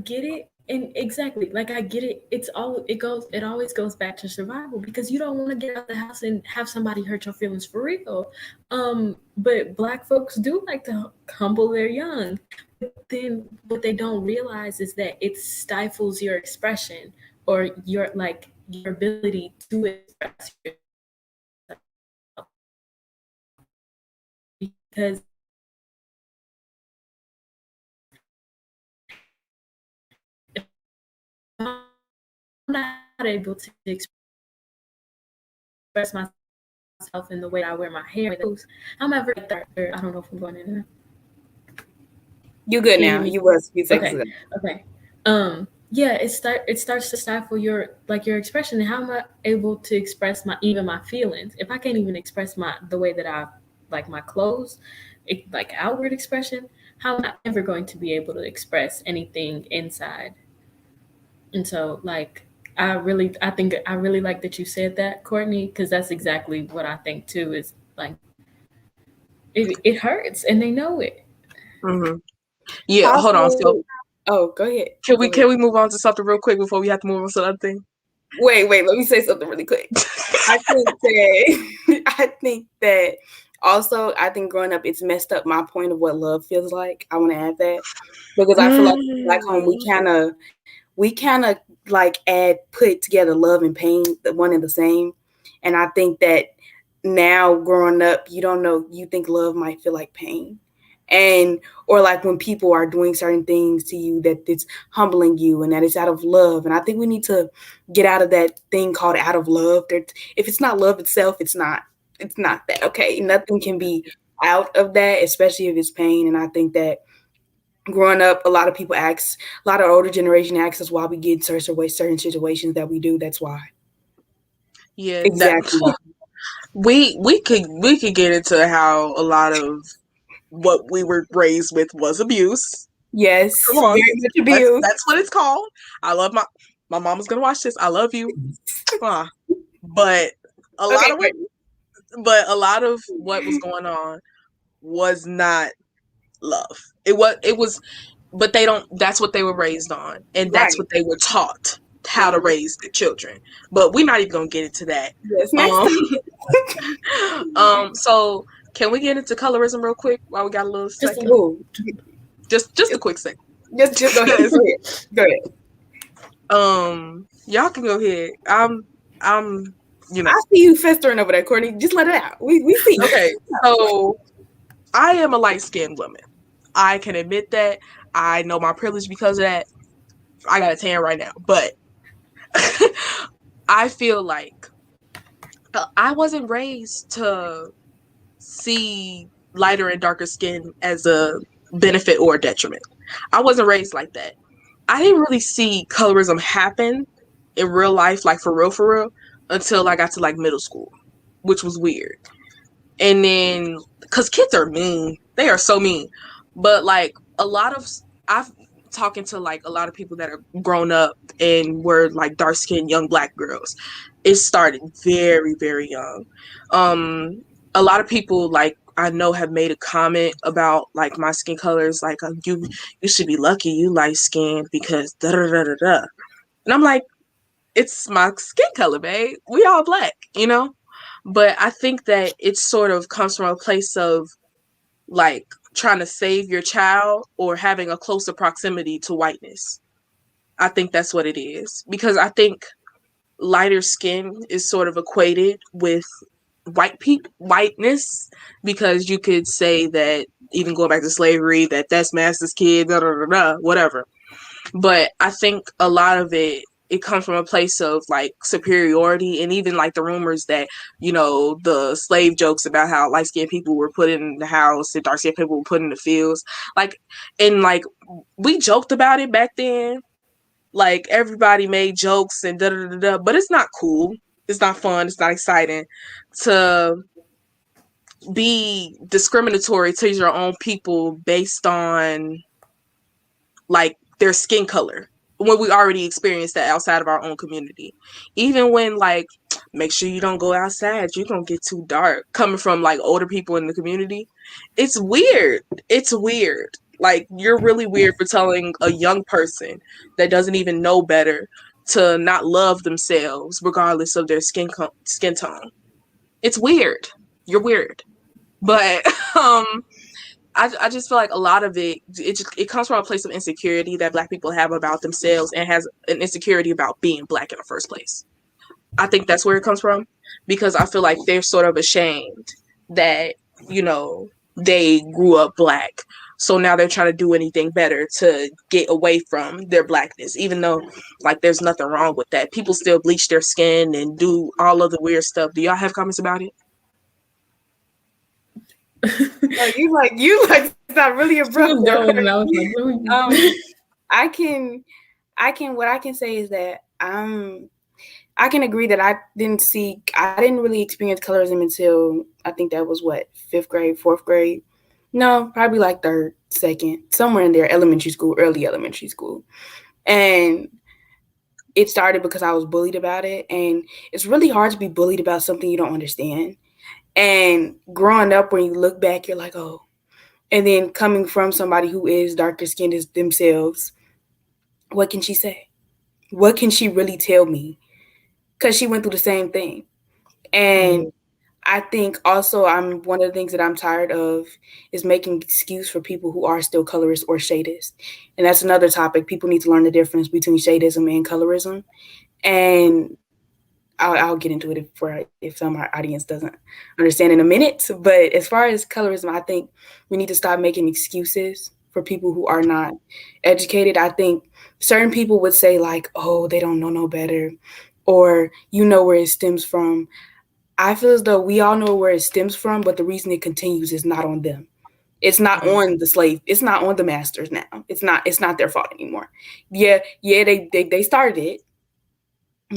get it. And exactly, like I get it. It always goes back to survival, because you don't want to get out the house and have somebody hurt your feelings for real. But Black folks do like to humble their young. But then what they don't realize is that it stifles your expression or your ability to express yourself. Because I'm not able to express myself in the way I wear my hair. I'm ever I don't know if I'm going in there. You good now? You was few seconds ago. Okay. Yeah, it starts to stifle your expression. And how am I able to express my feelings if I can't even express the way that I like my clothes, like outward expression? How am I ever going to be able to express anything inside? And so, I think I really like that you said that, Kourtney, because that's exactly what I think too. Is like it hurts, and they know it. Mm-hmm. Yeah, hold on. So, go ahead. Can we move on to something real quick before we have to move on to another thing? Wait. Let me say something really quick. I think that also, I think growing up, it's messed up my point of what love feels like. I want to add that because I feel like in Black home, we kind of like put together love and pain, the one and the same. And I think that now growing up, you think love might feel like pain. Or like when people are doing certain things to you that it's humbling you and that it's out of love. And I think we need to get out of that thing called out of love. If it's not love itself, it's not that. Okay. Nothing can be out of that, especially if it's pain. And I think that growing up, a lot of older generation asks us why we get certain situations that we do. That's why. Yeah, exactly. We could get into how a lot of what we were raised with was abuse. Yes, come on, very much abuse. That's what it's called. I love my mama's gonna watch this. I love you, but a lot of what was going on was not love. It was, but they don't. That's what they were raised on, and that's what they were taught how to raise the children. But we're not even gonna get into that. Yes, so can we get into colorism real quick while we got a little second? Just a quick second. Just go ahead. Go ahead. Y'all can go ahead. I'm I see you festering over there, Kourtney. Just let it out. We see. Okay, so I am a light-skinned woman. I can admit that. I know my privilege because of that. I got a tan right now, but I feel like I wasn't raised to see lighter and darker skin as a benefit or a detriment. I wasn't raised like that. I didn't really see colorism happen in real life, like for real, until I got to like middle school, which was weird. And then, cause kids are mean, they are so mean. But like a lot of, I've talking to like a lot of people that are grown up and were like dark skinned young black girls. It started very, very young. A lot of people like I know have made a comment about like my skin colors, like you should be lucky you light skinned because da da da da da. And I'm like, it's my skin color, babe. We all black, you know? But I think that it sort of comes from a place of like trying to save your child or having a closer proximity to whiteness. I think that's what it is. Because I think lighter skin is sort of equated with whiteness, because you could say that even going back to slavery, that's master's kid, da da da da, whatever. But I think a lot of it comes from a place of like superiority, and even like the rumors that, you know, the slave jokes about how light skinned people were put in the house and dark skinned people were put in the fields. Like, and like we joked about it back then. Like everybody made jokes and da da da da, but it's not cool. It's not fun. It's not exciting to be discriminatory to your own people based on like their skin color when we already experienced that outside of our own community. Even when like, make sure you don't go outside, you're gonna get too dark, coming from like older people in the community. It's weird. It's weird. Like, you're really weird for telling a young person that doesn't even know better to not love themselves regardless of their skin tone. It's weird. You're weird. But I just feel like a lot of it comes from a place of insecurity that black people have about themselves, and has an insecurity about being black in the first place. I think that's where it comes from, because I feel like they're sort of ashamed that, you know, they grew up black. So now they're trying to do anything better to get away from their blackness, even though like there's nothing wrong with that. People still bleach their skin and do all of the weird stuff. Do y'all have comments about it? You like not really abrupt. Going, and I was like, I can what I can say is that I can agree that I didn't really experience colorism until I think that was what, 5th grade, 4th grade. No, probably like 3rd, 2nd, somewhere in there, elementary school, early elementary school. And it started because I was bullied about it. And it's really hard to be bullied about something you don't understand. And growing up, when you look back, you're like, oh. And then coming from somebody who is darker skinned as themselves, what can she say? What can she really tell me? Because she went through the same thing. And I think also one of the things that I'm tired of is making excuse for people who are still colorist or shadist. And that's another topic. People need to learn the difference between shadism and colorism. And I'll get into it if some of our audience doesn't understand in a minute. But as far as colorism, I think we need to stop making excuses for people who are not educated. I think certain people would say like, oh, they don't know no better, or you know where it stems from. I feel as though we all know where it stems from, but the reason it continues is not on them. It's not on the slave. It's not on the masters now. It's not their fault anymore. Yeah, they started it.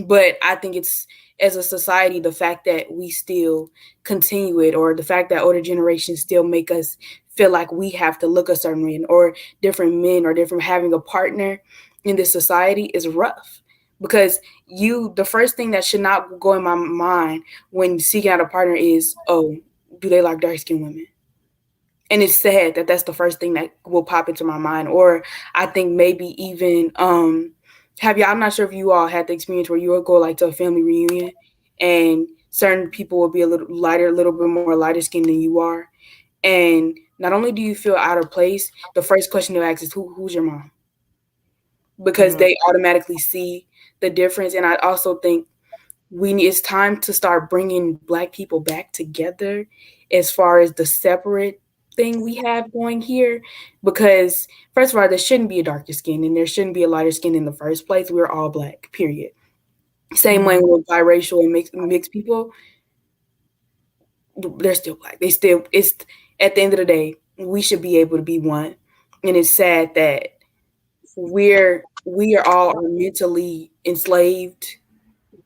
But I think it's, as a society, the fact that we still continue it, or the fact that older generations still make us feel like we have to look a certain way, or different men, or different having a partner in this society is rough. Because the first thing that should not go in my mind when seeking out a partner is, oh, do they like dark-skinned women? And it's sad that that's the first thing that will pop into my mind. Or I think maybe even, I'm not sure if you all had the experience where you would go like to a family reunion and certain people will be a little bit more lighter skinned than you are. And not only do you feel out of place, the first question they'll ask is, who's your mom? Because they automatically see the difference. And I also think it's time to start bringing Black people back together as far as the separate thing we have going here, because first of all, there shouldn't be a darker skin and there shouldn't be a lighter skin in the first place. We're all black, period. Same way with biracial and mixed people, they're still black. They still, it's at the end of the day, we should be able to be one. And it's sad that we are all mentally enslaved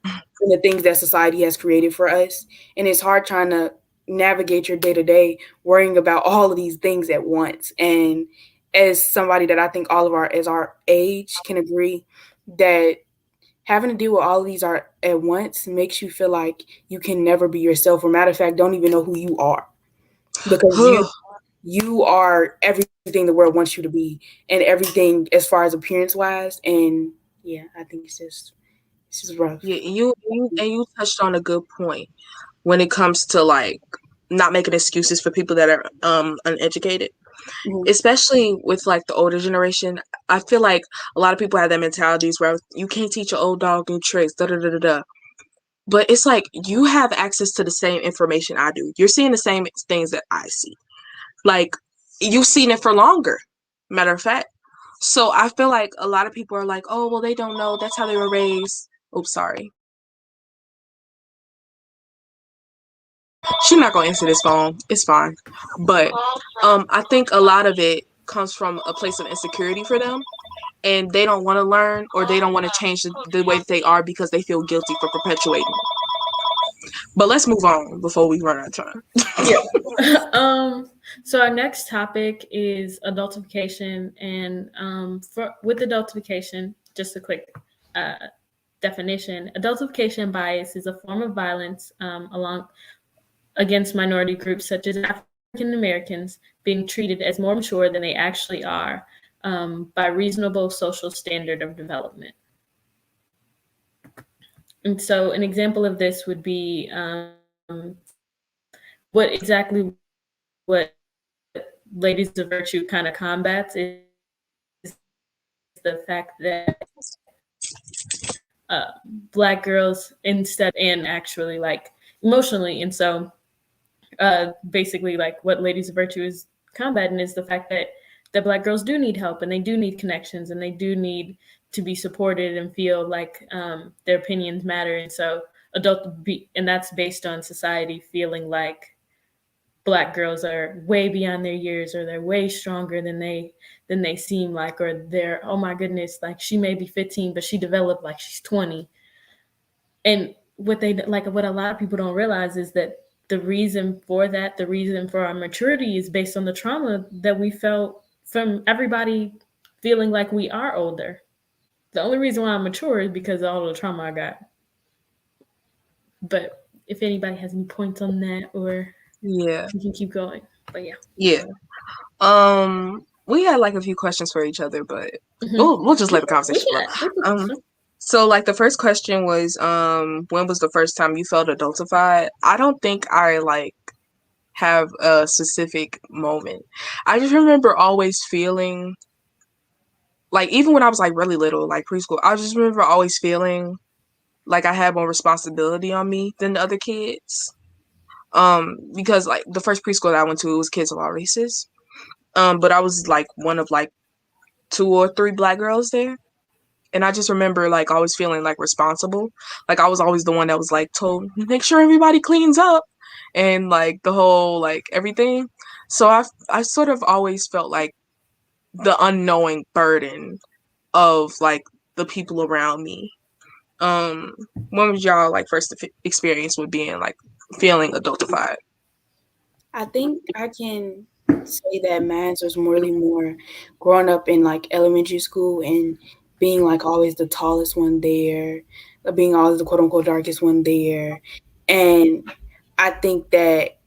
in the things that society has created for us. And it's hard trying to navigate your day to day, worrying about all of these things at once. And as somebody that I think all of our age can agree, that having to deal with all of these are at once makes you feel like you can never be yourself, or matter of fact, don't even know who you are, because you are everything the world wants you to be, and everything as far as appearance wise. And yeah, I think it's just rough. Yeah, you touched on a good point when it comes to like not making excuses for people that are uneducated, especially with like the older generation. I feel like a lot of people have that mentalities where you can't teach an old dog new tricks, da da da da da. But it's like you have access to the same information I do. You're seeing the same things that I see. Like you've seen it for longer. Matter of fact. So I feel like a lot of people are like, oh well, they don't know. That's how they were raised. Oops, sorry. She's not gonna answer this phone. It's fine. But I think a lot of it comes from a place of insecurity for them, and they don't want to learn or they don't want to change the way that they are because they feel guilty for perpetuating. But let's move on before we run out of time. Yeah. So our next topic is adultification, and with adultification, just a quick definition: adultification bias is a form of violence against minority groups such as African Americans being treated as more mature than they actually are by reasonable social standard of development. And so an example of this would be what Ladies of Virtue kind of combats is the fact that Black girls and actually like emotionally. And so basically like what Ladies of Virtue is combating is the fact that Black girls do need help and they do need connections and they do need to be supported and feel like their opinions matter. And so and that's based on society feeling like Black girls are way beyond their years, or they're way stronger than they seem like, or they're, oh my goodness, like she may be 15 but she developed like she's 20. And what a lot of people don't realize is that the reason for our maturity is based on the trauma that we felt from everybody feeling like we are older. The only reason why I'm mature is because of all the trauma I got. But if anybody has any points on that, or Yeah, we can keep going. But yeah. yeah. We had like a few questions for each other, but we'll just let the conversation flow. So like the first question was, when was the first time you felt adultified? I don't think I like have a specific moment. I just remember always feeling like, even when I was like really little, like preschool, I just remember always feeling like I had more responsibility on me than the other kids. Because like the first preschool that I went to, it was kids of all races. But I was like one of like 2 or 3 Black girls there. And I just remember like always feeling like responsible. Like I was always the one that was like told, make sure everybody cleans up and like the whole like everything. So I sort of always felt like the unknowing burden of like the people around me. When was y'all like first experience with being like feeling adultified? I think I can say that mine was really more growing up in like elementary school and being like always the tallest one there, being always the quote unquote darkest one there. And I think that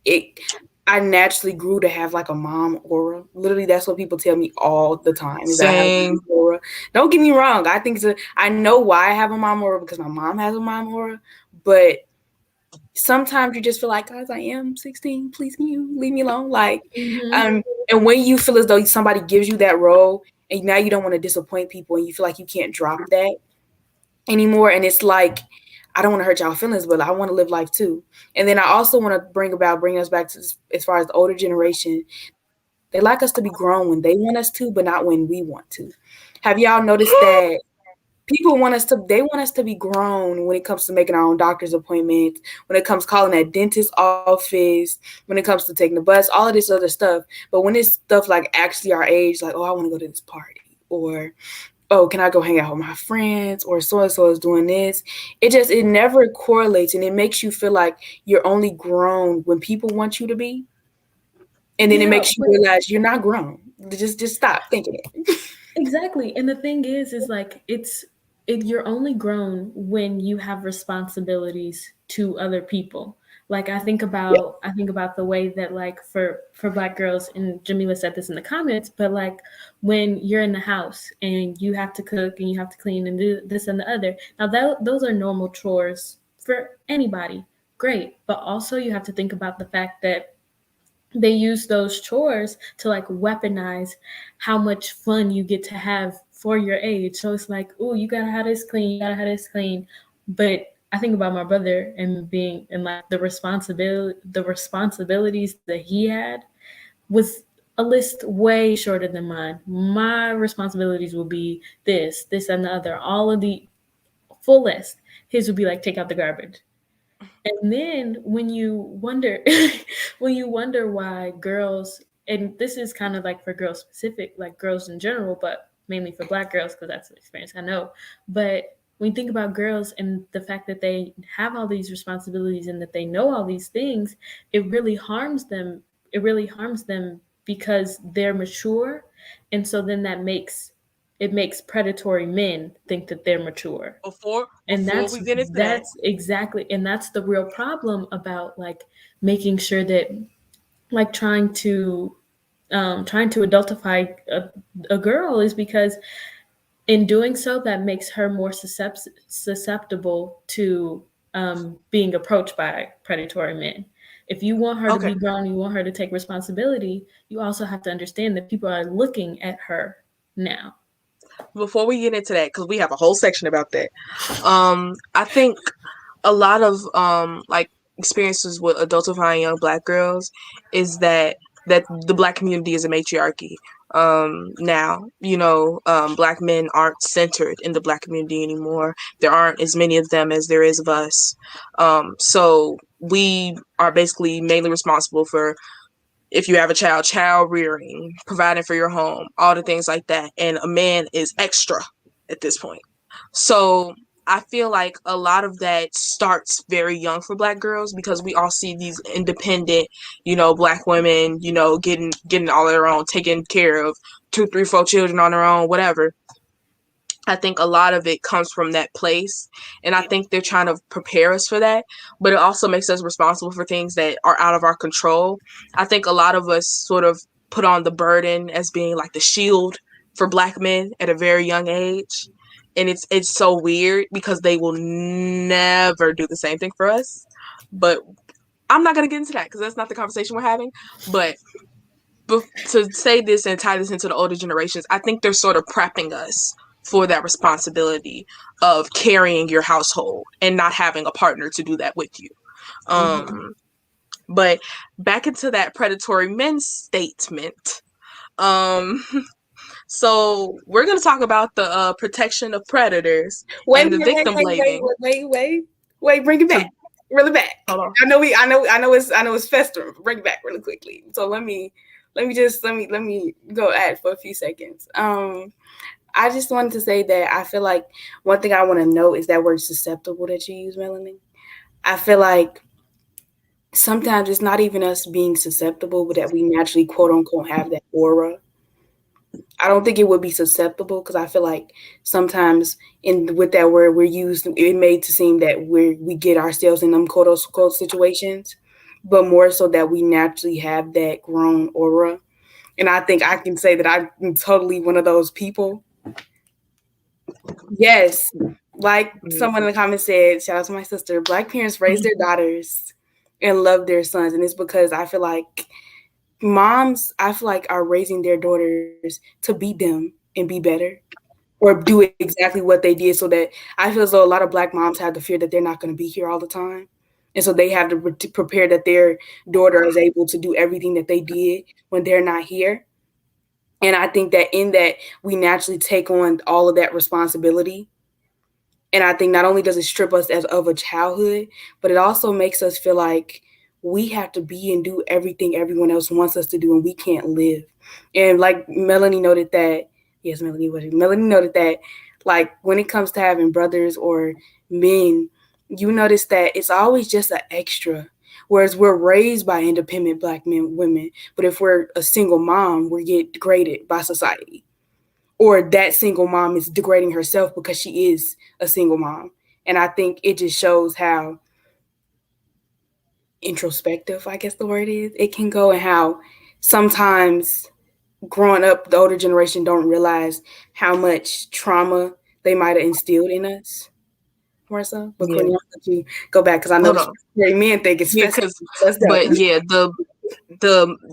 I naturally grew to have like a mom aura. Literally, that's what people tell me all the time, is that I have a mom aura. Don't get me wrong. I know why I have a mom aura, because my mom has a mom aura, but sometimes you just feel like, guys, I am 16. Please, can you leave me alone? Like, and when you feel as though somebody gives you that role, and now you don't want to disappoint people, and you feel like you can't drop that anymore, and it's like, I don't want to hurt y'all feelings, but I want to live life too. And then I also want to bring us back to, as far as the older generation, They like us to be grown when they want us to, but not when we want to. Have y'all noticed that they want us to be grown when it comes to making our own doctor's appointments, when it comes calling that dentist office, when it comes to taking the bus, all of this other stuff. But when it's stuff like actually our age, like, oh, I want to go to this party, or oh, can I go hang out with my friends, or so and so is doing this. It never correlates, and it makes you feel like you're only grown when people want you to be. And then it makes you realize you're not grown. Just stop thinking it. Exactly. And the thing is like you're only grown when you have responsibilities to other people. Like I think about the way that like for Black girls, and Jamila said this in the comments, but like when you're in the house and you have to cook and you have to clean and do this and the other. Now those are normal chores for anybody. Great. But also you have to think about the fact that they use those chores to like weaponize how much fun you get to have for your age. So it's like, oh, you gotta have this clean, you gotta have this clean. But I think about my brother and being and like the responsibilities that he had was a list way shorter than mine. My responsibilities will be this, this, and the other, all of the full list. His would be like take out the garbage. And then when you wonder why girls, and this is kind of like for girls specific, like girls in general, but mainly for Black girls because that's the experience I know. But when you think about girls and the fact that they have all these responsibilities and that they know all these things, it really harms them. It really harms them because they're mature, and so then it makes predatory men think that they're mature. Before And we get into that, that's exactly, and that's the real problem about like making sure that like trying to adultify a girl is because in doing so that makes her more susceptible to being approached by predatory men. If you want her to be grown, you want her to take responsibility, you also have to understand that people are looking at her now. Before we get into that, because we have a whole section about that, I think a lot of like experiences with adultifying young Black girls is that the Black community is a matriarchy. Now, Black men aren't centered in the Black community anymore. There aren't as many of them as there is of us. So we are basically mainly responsible for, if you have a child rearing, providing for your home, all the things like that. And a man is extra at this point. So I feel like a lot of that starts very young for Black girls because we all see these independent, Black women, getting all their own, taking care of 2, 3, 4 children on their own, whatever. I think a lot of it comes from that place. And I think they're trying to prepare us for that. But it also makes us responsible for things that are out of our control. I think a lot of us sort of put on the burden as being like the shield for Black men at a very young age. And it's so weird because they will never do the same thing for us. But I'm not going to get into that because that's not the conversation we're having. But to say this and tie this into the older generations, I think they're sort of prepping us for that responsibility of carrying your household and not having a partner to do that with you. But back into that predatory men statement. So we're going to talk about the protection of predators and the victim blaming. Wait, bring it back. Really back. Hold on. I know it's festering. Bring it back really quickly. So let me go at for a few seconds. I just wanted to say that I feel like one thing I want to note is that word susceptible that you use, Melanie. I feel like sometimes it's not even us being susceptible, but that we naturally, quote unquote, have that aura. I don't think it would be susceptible because I feel like sometimes with that word it made to seem that we get ourselves in them quote unquote situations, but more so that we naturally have that grown aura. And I think I can say that I'm totally one of those people. Yes. Like someone in the comments said, shout out to my sister, Black parents raise their daughters and love their sons. And it's because I feel like moms, are raising their daughters to beat them and be better or do exactly what they did. So that I feel as though a lot of Black moms have the fear that they're not going to be here all the time. And so they have to prepare that their daughter is able to do everything that they did when they're not here. And I think that in that, we naturally take on all of that responsibility. And I think not only does it strip us of a childhood, but it also makes us feel like we have to be and do everything everyone else wants us to do, and we can't live. And like Melanie noted that, yes, Melanie noted that, like when it comes to having brothers or men, you notice that it's always just an extra. Whereas we're raised by independent Black men, women, but if we're a single mom, we get degraded by society, or that single mom is degrading herself because she is a single mom. And I think it just shows how introspective, I guess the word is, it can go, and how sometimes growing up, the older generation don't realize how much trauma they might have instilled in us. More so, but Kourtney, I'll let you go back because I know the men think it's because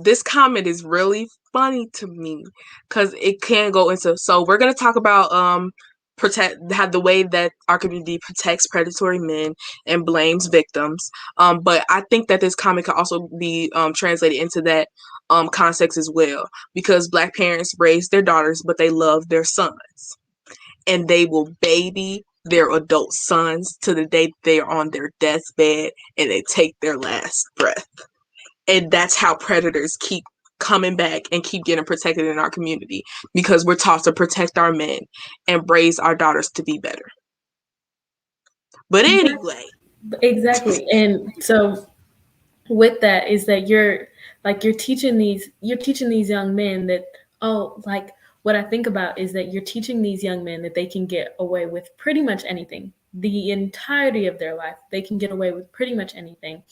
this comment is really funny to me because it can go into. So we're gonna talk about have the way that our community protects predatory men and blames victims. But I think that this comment can also be translated into that context as well, because Black parents raise their daughters, but they love their sons, and they will baby their adult sons to the day they're on their deathbed and they take their last breath. And that's how predators keep coming back and keep getting protected in our community, because we're taught to protect our men and raise our daughters to be better. But anyway. Exactly. And so with that is that you're teaching these young men that, like what I think about is that you're teaching these young men that they can get away with pretty much anything. The entirety of their life, they can get away with pretty much anything.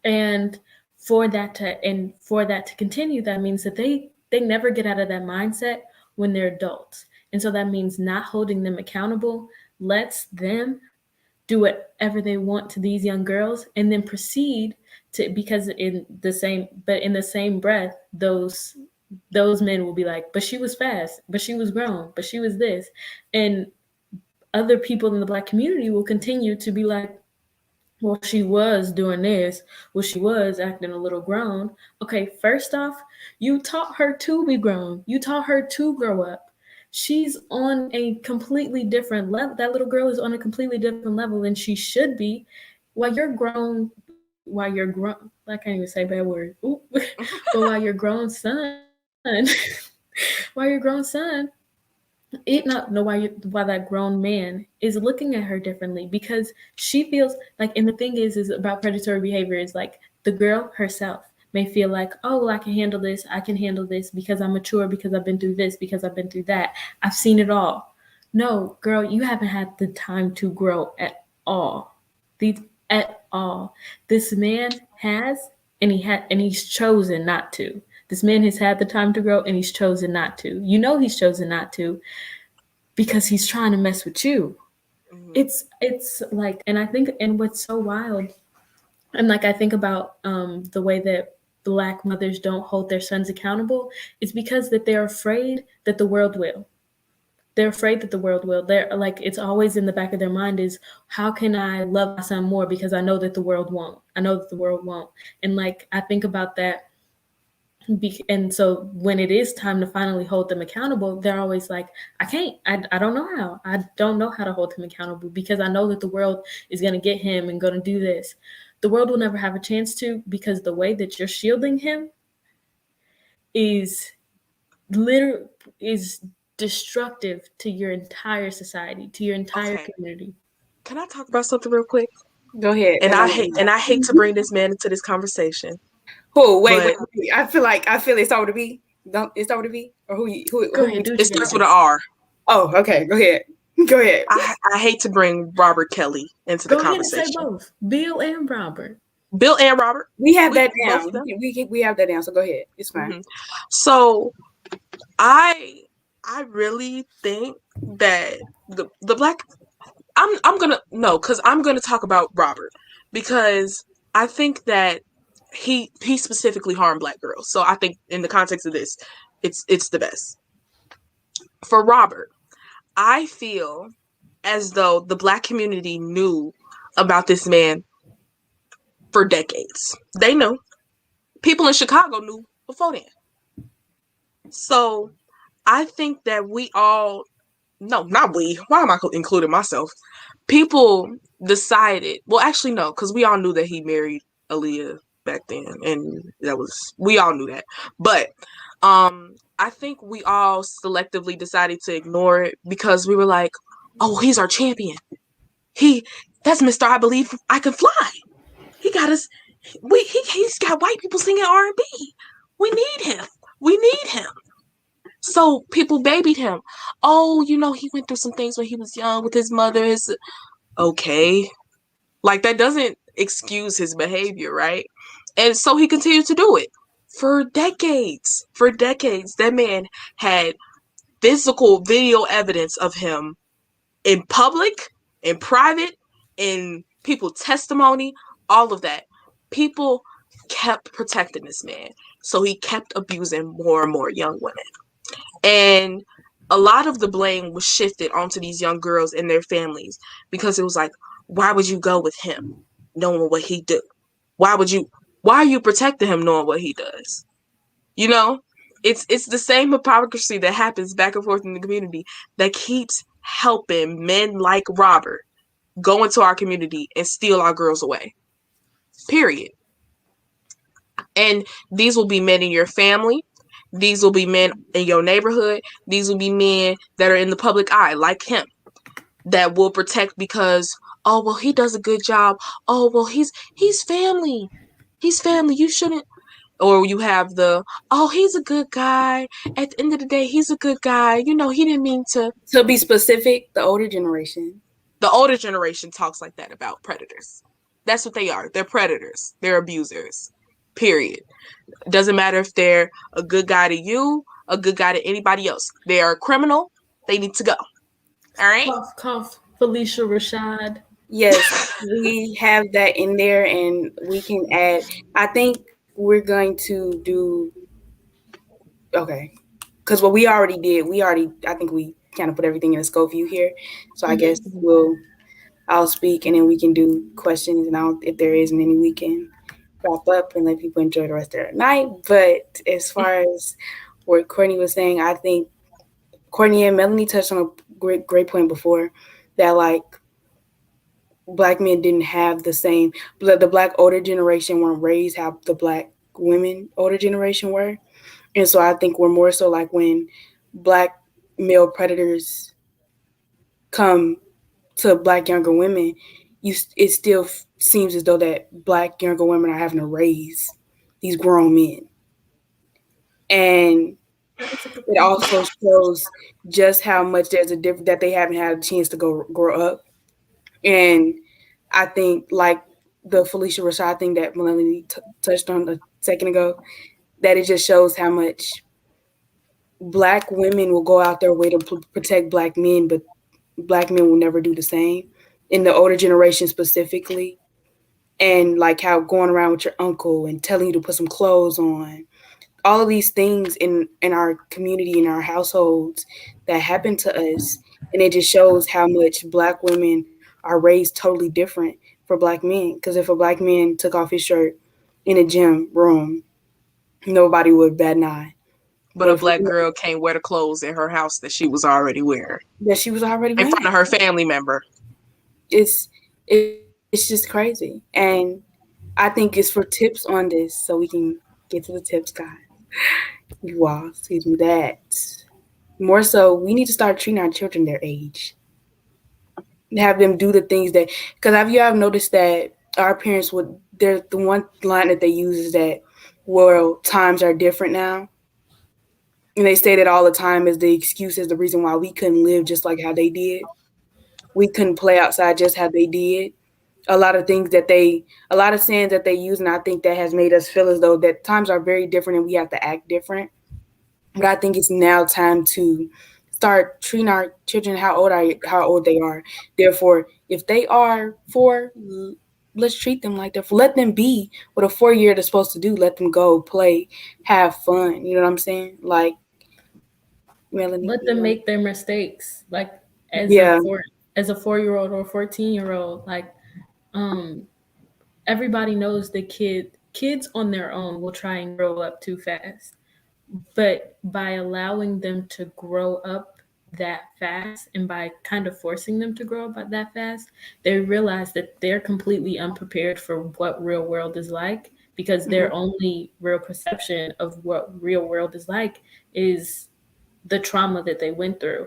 And for that to continue, that means that they never get out of that mindset when they're adults. And so that means not holding them accountable lets them do whatever they want to these young girls, and then proceed to, because in the same breath, those men will be like, but she was fast, but she was grown, but she was this. And other people in the Black community will continue to be like, well, she was doing this. Well, she was acting a little grown. Okay, first off, you taught her to be grown. You taught her to grow up. She's on a completely different level. That little girl is on a completely different level than she should be. While you're grown, I can't even say bad words. But while your grown son, why that grown man is looking at her differently, because she feels like, and the thing is about predatory behavior is like the girl herself may feel like, oh, well, I can handle this because I'm mature, because I've been through this, because I've been through that. I've seen it all. No, girl, you haven't had the time to grow at all. At all. This man has, and he's chosen not to. This man has had the time to grow, and he's chosen not to. You know he's chosen not to because he's trying to mess with you. Mm-hmm. It's like, and I think, and what's so wild, and like I think about the way that Black mothers don't hold their sons accountable, is because that they're afraid that the world will. They're afraid that the world will. They're like, it's always in the back of their mind is, how can I love my son more, because I know that the world won't. And like, I think about that. And so when it is time to finally hold them accountable, they're always like, I can't, I don't know how. I don't know how to hold him accountable, because I know that the world is going to get him and going to do this. The world will never have a chance to, because the way that you're shielding him is destructive to your entire society, to your entire community. Can I talk about something real quick? Go ahead. And I hate to bring this man into this conversation. Oh, wait. I feel it's over to be. It's over to be, or who? Go ahead. It starts with an R. Oh, okay. Go ahead. I hate to bring Robert Kelly into the conversation. Go ahead and say both. Bill and Robert. We have that down. We have that down. So go ahead. It's fine. Mm-hmm. So I really think that the Black. I'm gonna talk about Robert, because I think that he specifically harmed Black girls. So I think in the context of this, it's the best. For Robert, I feel as though the Black community knew about this man for decades. They knew. People in Chicago knew before then. So I think that we all, no, not we. Why am I including myself? People decided, well, actually, no, because we all knew that he married Aaliyah back then. And we all knew that. But I think we all selectively decided to ignore it because we were like, oh, he's our champion. That's Mr. I Believe I Can Fly. He got us. He's got white people singing R&B. We need him. We need him. So people babied him. Oh, he went through some things when he was young with his mother. Okay, like that doesn't excuse his behavior, right? And so he continued to do it for decades. For decades, that man had physical video evidence of him in public, in private, in people testimony, all of that. People kept protecting this man. So he kept abusing more and more young women. And a lot of the blame was shifted onto these young girls and their families because it was like, why would you go with him knowing what he do? Why are you protecting him knowing what he does? It's the same hypocrisy that happens back and forth in the community that keeps helping men like Robert go into our community and steal our girls away. Period. And these will be men in your family. These will be men in your neighborhood. These will be men that are in the public eye, like him, that will protect because, oh, well, he does a good job. Oh, well, he's family. He's family. You shouldn't. Or you have oh, he's a good guy. At the end of the day, he's a good guy. He didn't mean to. To be specific, the older generation. The older generation talks like that about predators. That's what they are. They're predators. They're abusers. Period. It doesn't matter if they're a good guy to you, a good guy to anybody else. They are a criminal. They need to go. All right? Cough, cough. Felicia Rashad. Yes, we have that in there, and we can add. I think we're going to do. Okay, because what we already did, I think we kind of put everything in a scope view here. So I guess I'll speak, and then we can do questions, and if there isn't any, we can wrap up and let people enjoy the rest of their night. But as far as what Kourtney was saying, I think Kourtney and Melanie touched on a great point before that, like, Black men didn't have the same, the Black older generation weren't raised how the Black women older generation were. And so I think we're more so like when Black male predators come to Black younger women, it still seems as though that Black younger women are having to raise these grown men. And it also shows just how much there's a difference that they haven't had a chance to grow up. And I think, like the Felicia Rashad thing that Melanie touched on a second ago, that it just shows how much Black women will go out their way to protect Black men, but Black men will never do the same in the older generation specifically. And like how going around with your uncle and telling you to put some clothes on, all of these things in our community, in our households that happen to us. And it just shows how much Black women are raised totally different for Black men. Because if a Black man took off his shirt in a gym room, nobody would bat an eye. But a Black girl can't wear the clothes in her house that she was already wearing. That she was already wearing. In front of her family member. It's just crazy. And I think it's for tips on this, so we can get to the tips, guys. You all, excuse me, that. More so, we need to start treating our children their age. Have them do the things that, because have you ever noticed that our parents the one line that they use is that, well, times are different now. And they say that all the time as the excuse, as the reason why we couldn't live just like how they did. We couldn't play outside just how they did. A lot of sayings that they use, and I think that has made us feel as though that times are very different and we have to act different. But I think it's now time to start treating our children how old they are. Therefore, if they are 4, let's treat them like they're 4. Let them be what a 4-year-old is supposed to do. Let them go, play, have fun. You know what I'm saying? Like, Melanie, let them make their mistakes. Like as a 4-year-old or 14-year-old, like everybody knows that kids on their own will try and grow up too fast. But by allowing them to grow up that fast and by kind of forcing them to grow up that fast, they realize that they're completely unprepared for what real world is like, because their only real perception of what real world is like is the trauma that they went through.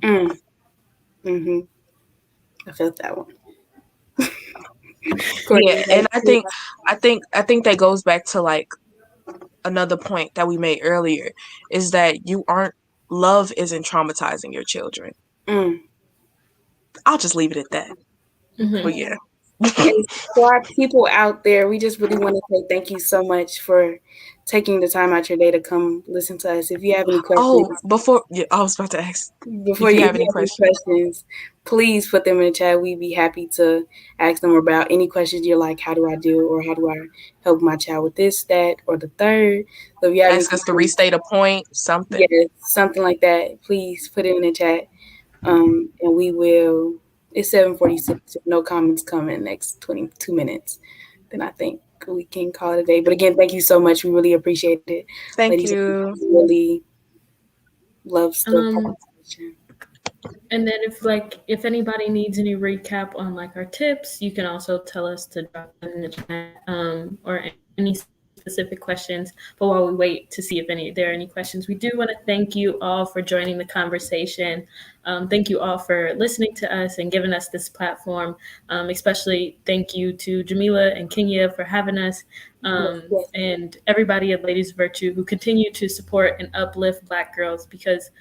Mm. Mm-hmm. I felt that one. Yeah, Courtney, and I think that goes back to like another point that we made earlier, is that you aren't love isn't traumatizing your children. mm. I'll just leave it at that. But yeah. And for our people out there, we just really want to say thank you so much for taking the time out your day to come listen to us. If you have any questions, I was about to ask before if you you have any have any questions. questions, please put them in the chat. We'd be happy to ask them about any questions you're like, how do I do, or how do I help my child with this, that, or the third. So if you have any Ask us to questions, restate a point, something. yes, something like that, please put it in the chat. And we will. It's 7:46. If no comments come in the next 22 minutes, then I think we can call it a day. But again, thank you so much. We really appreciate it, Thank ladies. you. Really loves the Um, participation. and then if anybody needs any recap on like our tips, you can also tell us to drop them in the chat, or any specific questions. But while we wait to see if there are any questions, we do want to thank you all for joining the conversation. Thank you all for listening to us and giving us this platform. Especially thank you to Jamila and Kenya for having us, Yes. and everybody at Ladies of Virtue who continue to support and uplift Black girls, because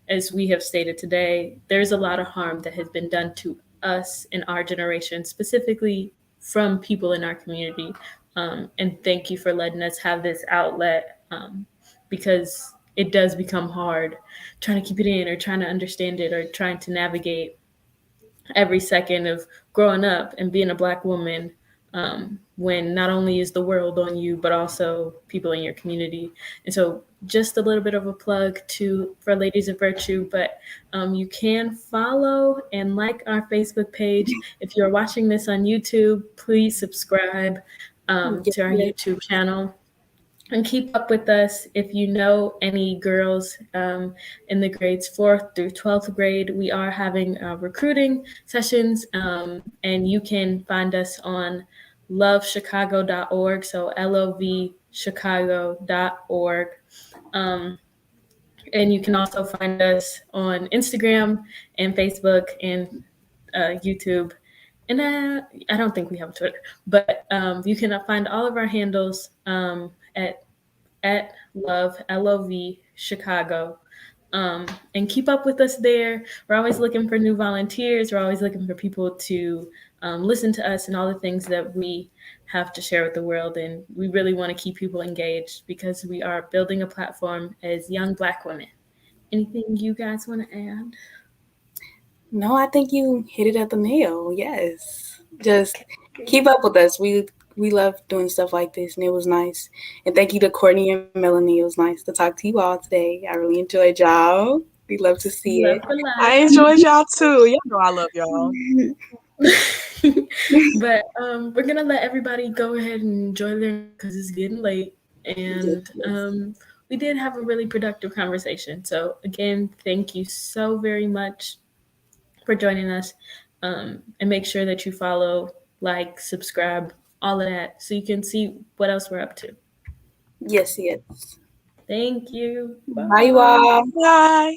as we have stated today, there's a lot of harm that has been done to us in our generation, specifically from people in our community. And thank you for letting us have this outlet, because it does become hard trying to keep it in or trying to understand it or trying to navigate every second of growing up and being a Black woman, when not only is the world on you, but also people in your community. And so just a little bit of a plug for Ladies of Virtue, but you can follow and like our Facebook page. If you're watching this on YouTube, please subscribe to our Yes. YouTube channel and keep up with us. If you know any girls in the grades 4th through 12th grade, we are having recruiting sessions, and you can find us on lovechicago.org, so lovchicago.org. And you can also find us on Instagram and Facebook and YouTube. And I don't think we have Twitter, but you can find all of our handles at love Chicago, and keep up with us there. We're always looking for new volunteers. We're always looking for people to listen to us and all the things that we have to share with the world. And we really want to keep people engaged because we are building a platform as young Black women. Anything you guys want to add? No, I think you hit it at the nail. Yes. Just keep up with us. We love doing stuff like this, and it was nice. And thank you to Kourtney and Melanie. It was nice to talk to you all today. I really enjoyed y'all. We love to see Love it. for I life. enjoyed y'all too. Y'all know I love y'all. But we're gonna let everybody go ahead and enjoy their, because it's getting late, and we did have a really productive conversation. So again, thank you so very much for joining us, and make sure that you follow, like, subscribe, all of that, so you can see what else we're up to. Yes, yes. Thank you. Bye, you all. Bye.